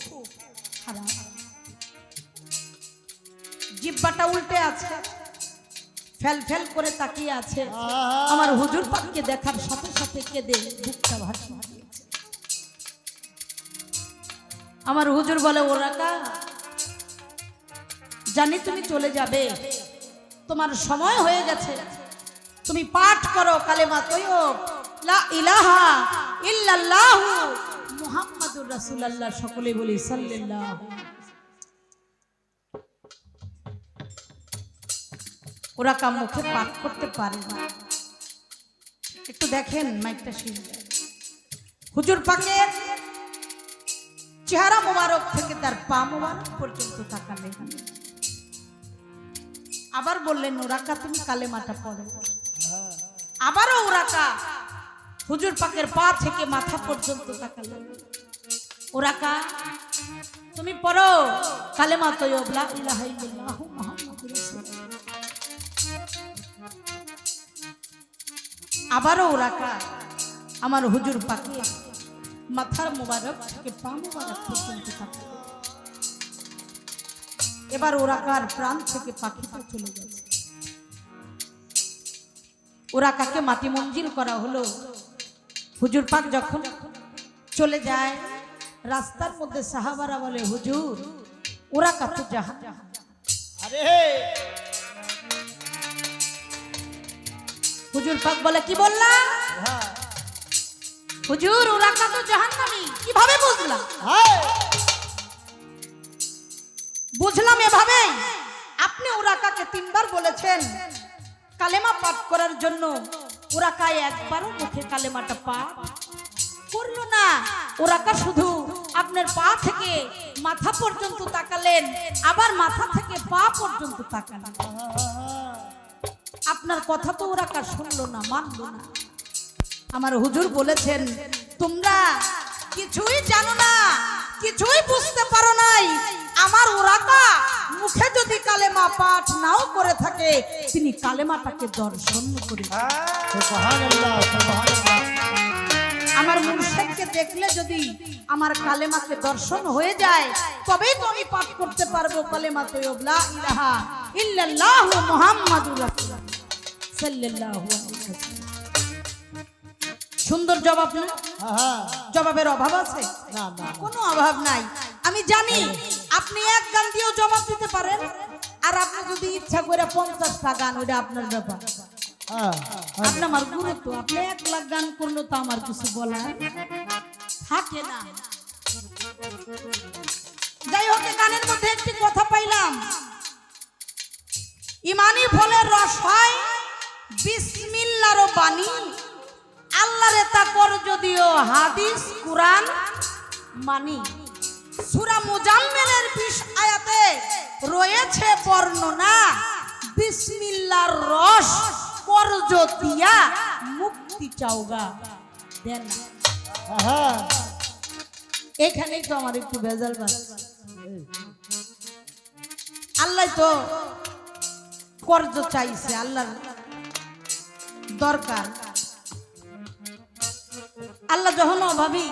খারাপ। জিহ্বাটা উল্টে আছে, ফেল ফেল করে তাকিয়ে আছে। আমার হুজুর পাককে দেখার সাথে সাথে কেঁদে বুকটা ভাসিয়ে দিয়েছে। আমার হুজুর বলে, ওরাকা জানি তুমি চলে যাবে, তোমার সময় হয়ে গেছে, তুমি পাঠ করো কালেমা তৈয়ব লা ইলাহা ইল্লাল্লাহু মুহাম্মাদুর রাসূলুল্লাহ। সকলে বলি সাল্লাল্লাহু। ওরা কাম মুখে পাঠ করতে পারে না। একটু দেখেন মাইকটা শুনলে, হুজুর পাকের চেহারা মোবারক থেকে তার পা মোবারক পর্যন্ত তাকালেন। আবার বললেন, ওরাকা তুমি কালেমাটা পড়ো। আবারও ওরাকা হুজুর পাকের পা থেকে মাথা পর্যন্ত তাকালেন। ওরাকা তুমি পড়ো কালেমা তৈয়ব লা ইলাহা ইল্লাল্লাহু মুহাম্মাদুর রাসূলুল্লাহ। আবারও ওরাকা আমার হুজুর পাকে মাথার মোবারক থেকে পা মোবারক পর্যন্ত তাকালেন। এবার ওরাকার প্রাণ থেকে পাখিটা চলে গেছে। ওরাকাকে মাটি মঞ্জিল করা হলো। হুজুর পাক যখন চলে যায়, রাস্তার মধ্যে সাহাবারা বলে, হুজুর ওরাকা তো জাহান্নামে। আরে হুজুর পাক বলে, কি বললা? হ্যাঁ হুজুর ওরাকা তো জাহান্নামী। কিভাবে বুঝলাম? হ্যাঁ বুঝলাম এভাবে, আপনি ওরাকাকে 3 বার বলেছেন কালেমা পাঠ করার জন্য। ওরাকা একবারও মুখে কালেমাটা পাঠ করলো না। ওরাকা শুধু আপনার পা থেকে মাথা পর্যন্ত তাকালেন, আবার মাথা থেকে পা পর্যন্ত তাকালেন। আপনার কথা তো ওরাকা শুনলো না, মানলো না। আমার হুজুর বলেছেন, তোমরা কিছুই জানো না, কিছুই বুঝতে পারো নাই। আমার ওরাকা মুখে যদি কালেমা পাঠ নাও করে থাকে, তিনি কালেমাটাকে দর্শন করে। সুবহানাল্লাহ সুবহানাল্লাহ। আমার মুর্শিদকে দেখলে যদি আমার কালেমাকে দর্শন হয়ে যায়, তবেই তো আমি পাঠ করতে পারবো কালেমা তৈয়ব লা ইলাহা ইল্লাল্লাহু মুহাম্মাদুর রাসূলুল্লাহ সাল্লাল্লাহু আলাইহি ওয়াসাল্লাম। সুন্দর জবাব না? হ্যাঁ জবাবের অভাব আছে? না না কোনো অভাব নাই। আমি জানি আপনি এক গান দিয়েও জবাব দিতে পারেন, আর আপনি যদি ইচ্ছা করে 50টা গান, ওটা আপনার ব্যাপার। হ্যাঁ আপনি আমার গুরু, তো আপনি 1 লাখ গান করলো তো আমার কিছু বলার থাকে না। যাই হোক, গানের মধ্যে একটি কথা পাইলাম, ইমানি ফলের রস হয় বিসমিল্লাহর বাণী, আল্লাহরে তা কর যদিও হাদিস কুরআন মানি। সূরা মুজাম্মিলের 20 আয়াতে রয়েছে বর্ণনা, বিসমিল্লাহর রস করজ দিয়া মুক্তি চাওগা দেন না। হ্যাঁ এখানেই তো আমার একটু ভেজাল বাড়ছে। আল্লাহ তো করজ চাইছে, আল্লাহর দরকার। আল্লাহ যখন অভাবী,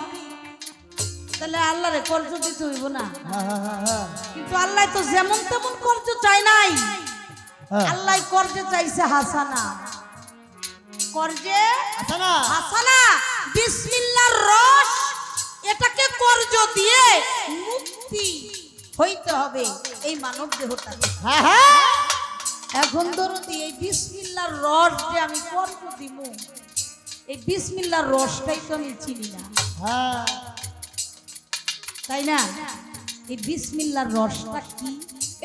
তাহলে আল্লাহরে কর্জ দিতে হইব না? হ্যাঁ কিন্তু আল্লাহ তো যেমন তেমন কর্জ চাই নাই। হ্যাঁ আল্লাহ কর্জে চাইছে হাসানা, কর্জে আচ্ছা না হাসানা। বিসমিল্লাহর রস এটাকে কর্জ দিয়ে মুক্তি হইতে হবে এই মানব দেহটা। হ্যাঁ হ্যাঁ এখন ধরুন এই বিসমিল্লার রস যে আমি কর্জ দিব, এই বিসমিল্লার রসটাই তো আমি চিনি না, হ্যাঁ তাই না? এই বিসমিল্লার রসটা কি?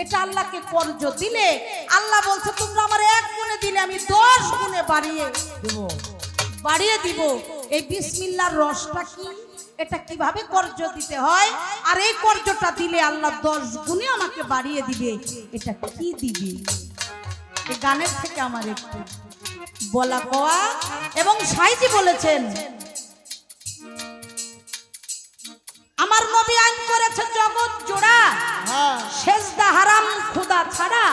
এটা আল্লাহকে কর্জ দিলে আল্লাহ বলছে তোমরা আমার 1 গুণে দিলে আমি 10 গুণে বাড়িয়ে দিব। এই বিসমিল্লাহর রসটা কি? এটা কিভাবে কর্জ দিতে হয়, আর এই কর্জটা দিলে আল্লাহ 10 গুণে আমাকে বাড়িয়ে দিবে, এটা কি দিবে? এই গানের থেকে আমার একটু বলা কওয়া। এবং সাইজি বলেছেন আমার নবী আইন করেছে জগৎ জোড়া, হ্যাঁ সেজদা হারাম খোদা ছাড়া,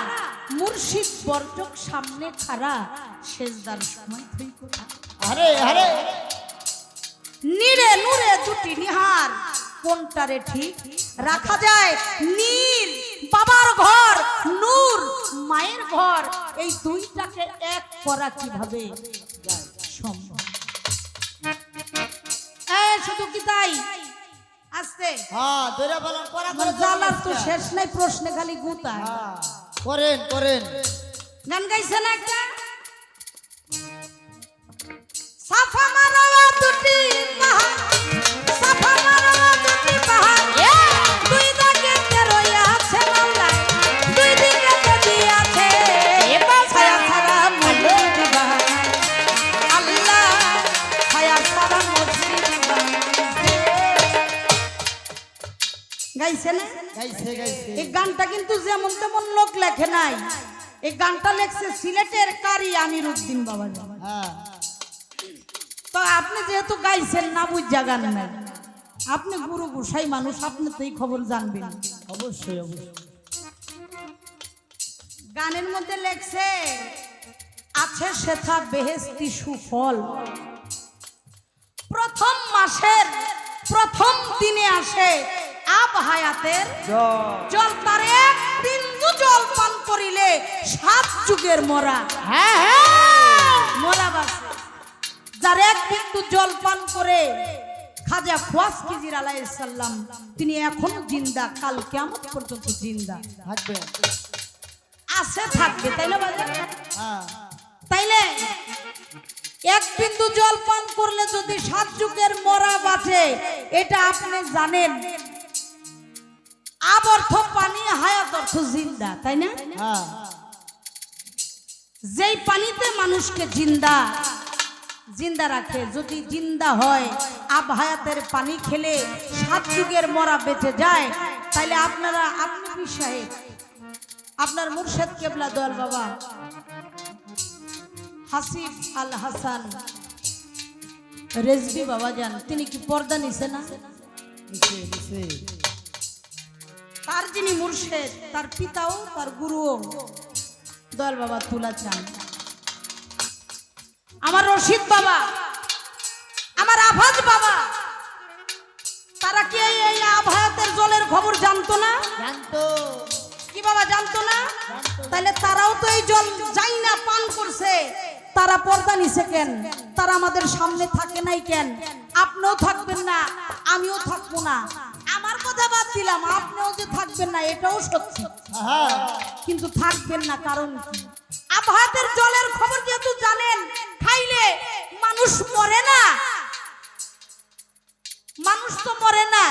মুর্শিদ বর্জক সামনে খাড়া, সেজদার সময় তুই কোথা? আরে আরে নীরে নূরে দুটি নিহার, কোনটারে ঠিক রাখা যায়? নীর বাবার ঘর, নূর মায়ের ঘর, এই দুইটাকে এক করা কিভাবে সম্ভব? শুধু কি তাই? আস্তে হ্যাঁ ধরে বলেন পড়া আমার জ্বালার তো শেষ নাই, প্রশ্নে খালি গুতা। করেন করেন গান গাইছে না একটা? সাফা মারওয়া দুটি পাহাড়, সাফা মারওয়া দুটি পাহাড়, দুই দিকে রয়ে আছে মাওলা, দুই দিকে নদী আছে, ছায়া ছাড়া মসজিদ বানায় আল্লাহ, ছায়া ছাড়া মসজিদ বানায়। গাইছে না? গাইছে গাইছে এই গানটা কিন্তু যেমন তেমন লোক লেখে নাই, এই গানটা লেখছে সিলেটের কারি আমির উদ্দিন বাবা। হ্যাঁ তো আপনি যেহেতু গাইছেন না বুঝা গান নাই, আপনি গুরু গোসাই মানুষ, আপনি তো এই খবর জানবেন। অবশ্যই অবশ্যই গানের মধ্যে লেখছে আছে সেথা বেহেশতি সুফল, প্রথম মাসের প্রথম দিনে আসে আব হায়াতের জল, তার 1 বিন্দু জল পান করিলে 7 যুগের মরা। হ্যাঁ হ্যাঁ মরা বাসে যার 1 বিন্দু জল পান করে খাজা খোয়াস খিজির আলাইহিস সালাম, তিনি এখনো জিন্দা, কাল কিয়ামত পর্যন্ত জিন্দা থাকবে আছে, থাকবে, তাই না বাজার? হ্যাঁ তাইলে 1 বিন্দু জল পান করলে যদি 7 যুগের মরা বাঁচে, এটা আপনি জানেন। আব অর্থ পানি, হায়াত অর্থ জিন্দা, তাই না? হ্যাঁ যেই পানিতে মানুষকে জিন্দা রাখে, যদি জিন্দা হয়, আব হায়াতের পানি খেলে 7 যুগের মরা বেঁচে যায়, তাইলে আপনি পীর সাহেব, আপনার মুর্শেদ কেবলা দয়াল বাবা হাসিব আল হাসান রেজবি বাবা যান, তিনি কি পর্দা নিছে না? নিচে নিচে তার যিনি মুর্শেদ, তার পিতাও তার গুরুও দয়াল বাবা তুলা চান। আমার রশিদ বাবা, আমার আভাজ বাবা, তারা কি এই আভায়াতের জলের খবর জানতো না? জানতো কি বাবা জানতো না? তাহলে তারাও তো এই জল যাই না পান করছে, তারা পর্দা নিছে কেন? তারা আমাদের সামনে থাকে নাই কেন? আপনিও থাকবেন না, আমিও থাকবো না। আমার কথা বাদ দিলাম, আপনিও যে থাকবেন না এটাও সত্যি, হ্যাঁ কিন্তু থাকবেন না কারণ কি? আবহাওয়ার জলের খবর যেহেতু জানেন, খাইলে মানুষ মরে না, মানুষ তো মরে না,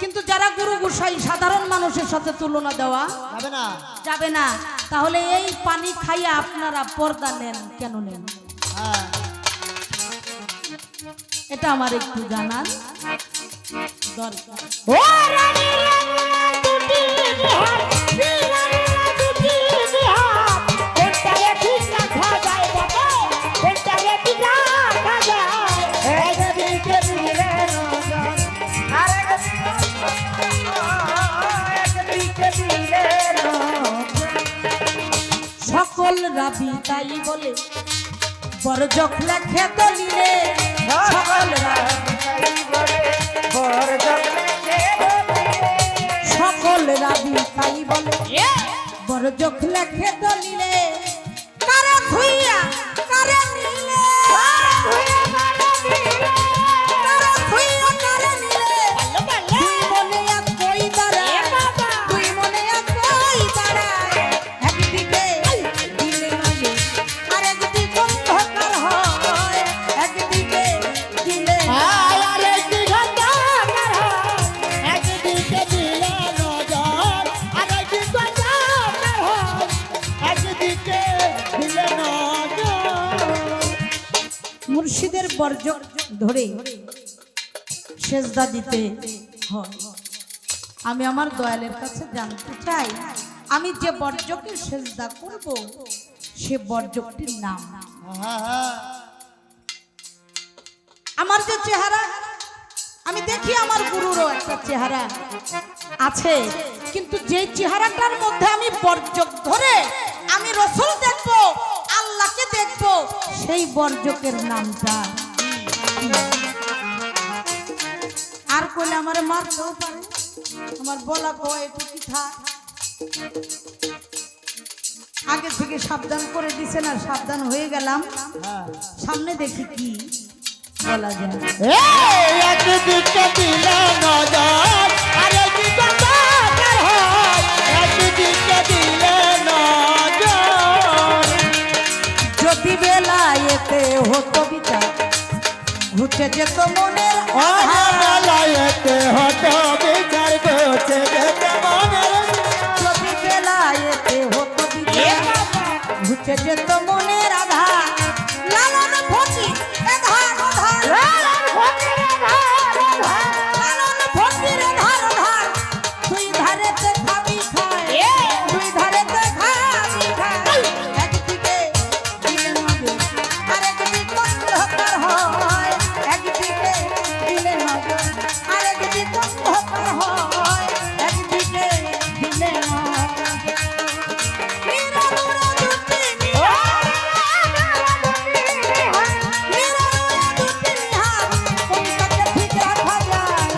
কিন্তু যারা গুরু গোসাই সাধারণ মানুষের সাথে তুলনা দেওয়া যাবে না যাবে না। তাহলে এই পানি খাইয়া আপনারা পর্দা নেন কেন নেন? হ্যাঁ এটা আমার একটু জানার দরকার। ও রানী দুটি বিহার দুটি বিহার কোনটা ঠিক রাখা যায় বাবা, কোনটা ঠিক রাখা যায়? একদিকে দিলে নজর একদিকে দিলে সকল রাবি তাই বলে বরজক লেখে দলিলে, সকল রাবি সকল রাবি তাই বলে বরজক লেখে দলিলে, কারে ধুইয়া কারে নিলে, কারে ধুইয়া বর্জ্য ধরে সেজদা দিতে হয়। আমি আমার দয়ালের কাছে জানতে চাই, আমি যে বর্জ্যকে সেজদা করব সে বর্জ্যটির নাম। আমার যে চেহারা, আমি দেখি আমার গুরুরও একটা চেহারা আছে, কিন্তু যে চেহারাটার মধ্যে আমি বর্জ্য ধরে আমি রসুল দেখব, আল্লাহকে দেখব, সেই বর্জ্যকের নামটা। আর কইলে আমার মারতেও পারে, আমার বলা কয় একটু কি থাক, আগে থেকে সাবধান করে দিছে না, সাবধান হয়ে গেলাম। সামনে দেখি কি বলা যায়। একদিকে দিলে নজর আর একদিকে তাকার হয়, একদিকে দিলে নজর। যদি বেলায়েতে হতো বিচার, ঘুচে যেত মনের আধার। বেলায়েতে হতো বিচার, ঘুচে যেত মনের। যদি বেলায়েতে হতো বিচার, ঘুচে যেত মনের আধার। লালন ফকির এধার ওধার, লালন ফকির এধার ওধার। দুই ধারেতে খাবি খায়, দুই ধারেতে খাবি খায়। একদিকে দিলে নজর আর একদিকে অন্ধকার হয়, একদিকে দিলে নজর আর একদিকে অন্ধকার হয়, একদিকে দিলে নজর। নিরানুরা দুটি নিহার, নিরানুরা দুটি নিহার। কোনটাকে ঠিক রাখা যায়,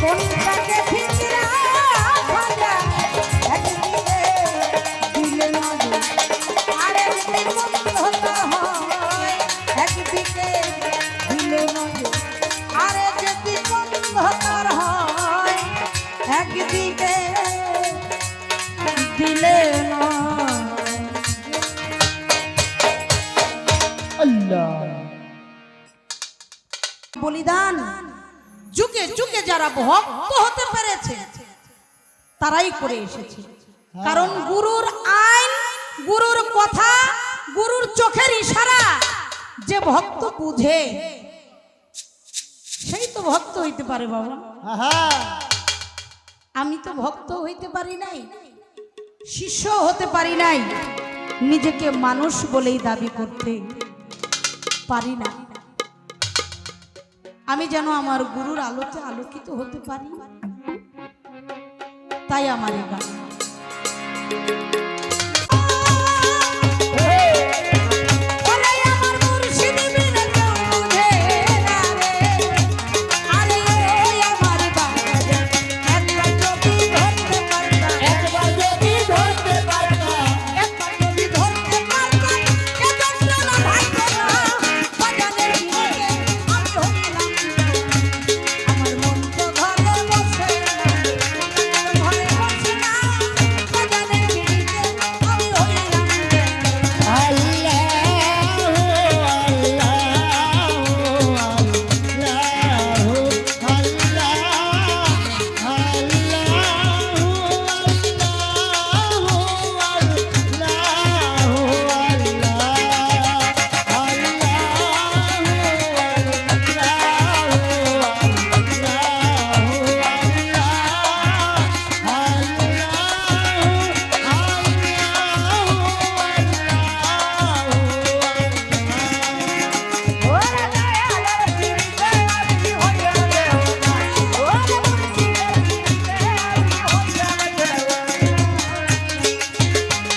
কোনটাকে ঠিক রাখা যায়। একদিকে দিলে নজর আর একদিকে অন্ধকার হয়, একদিকে দিলে নজর আর একদিকে অন্ধকার হয়, একদিকে দিলে নজর। আল্লাহ বলিদান যুগে যুগে যারা ভক্ত হতে পেরেছে তারাই করে এসেছে। কারণ গুরুর আইন, গুরুর কথা, গুরুর চোখের ইশারা যে ভক্ত বুঝে সেই তো ভক্ত হইতে পারে। বাবা, আমি তো ভক্ত হইতে পারি নাই, শিষ্য হতে পারি নাই, নিজেকে মানুষ বলেই দাবি করতে পারি না। আমি যেন আমার গুরুর আলোতে আলোকিত হতে পারি, তাই আমার এই গান। ওরে আমার মুর্শিদ বিনে কেউ বুঝে না রে, আরে আমার বাবা একবার যদি ধরতে পারতাম, একবার যদি ধরতে পারতাম, একবার যদি ধরতে পারতাম, এ যন্ত্রণা ভাঙতো না। বাজানের বিনে আমি হইলাম, আমার মন তো ঘরে বসে না, ঘরে বসে না। বাজানের বিনে আমি হইলাম।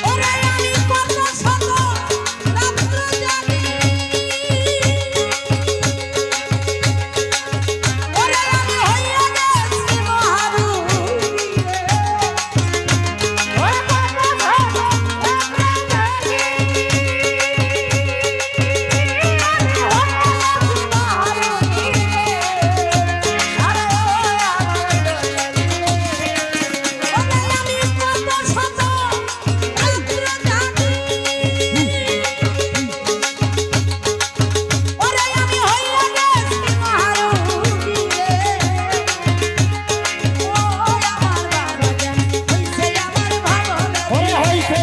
ওরে আমি কত শত রাত্র জাগি, ওরে আমি হইয়া গেছি মহারূপী রে। ওরে কত শত রাত্র জাগি, আমি হইয়া গেছি মহারূপী রে। আরে ও আমার দয়ালি রে। ওরে আমি কত শত রাত্র জাগি, ওরে আমি হইয়া গেছি মহারূপী রে। ও আমার বাবা জান, হইছে আমার ভালো লাগে। হইছে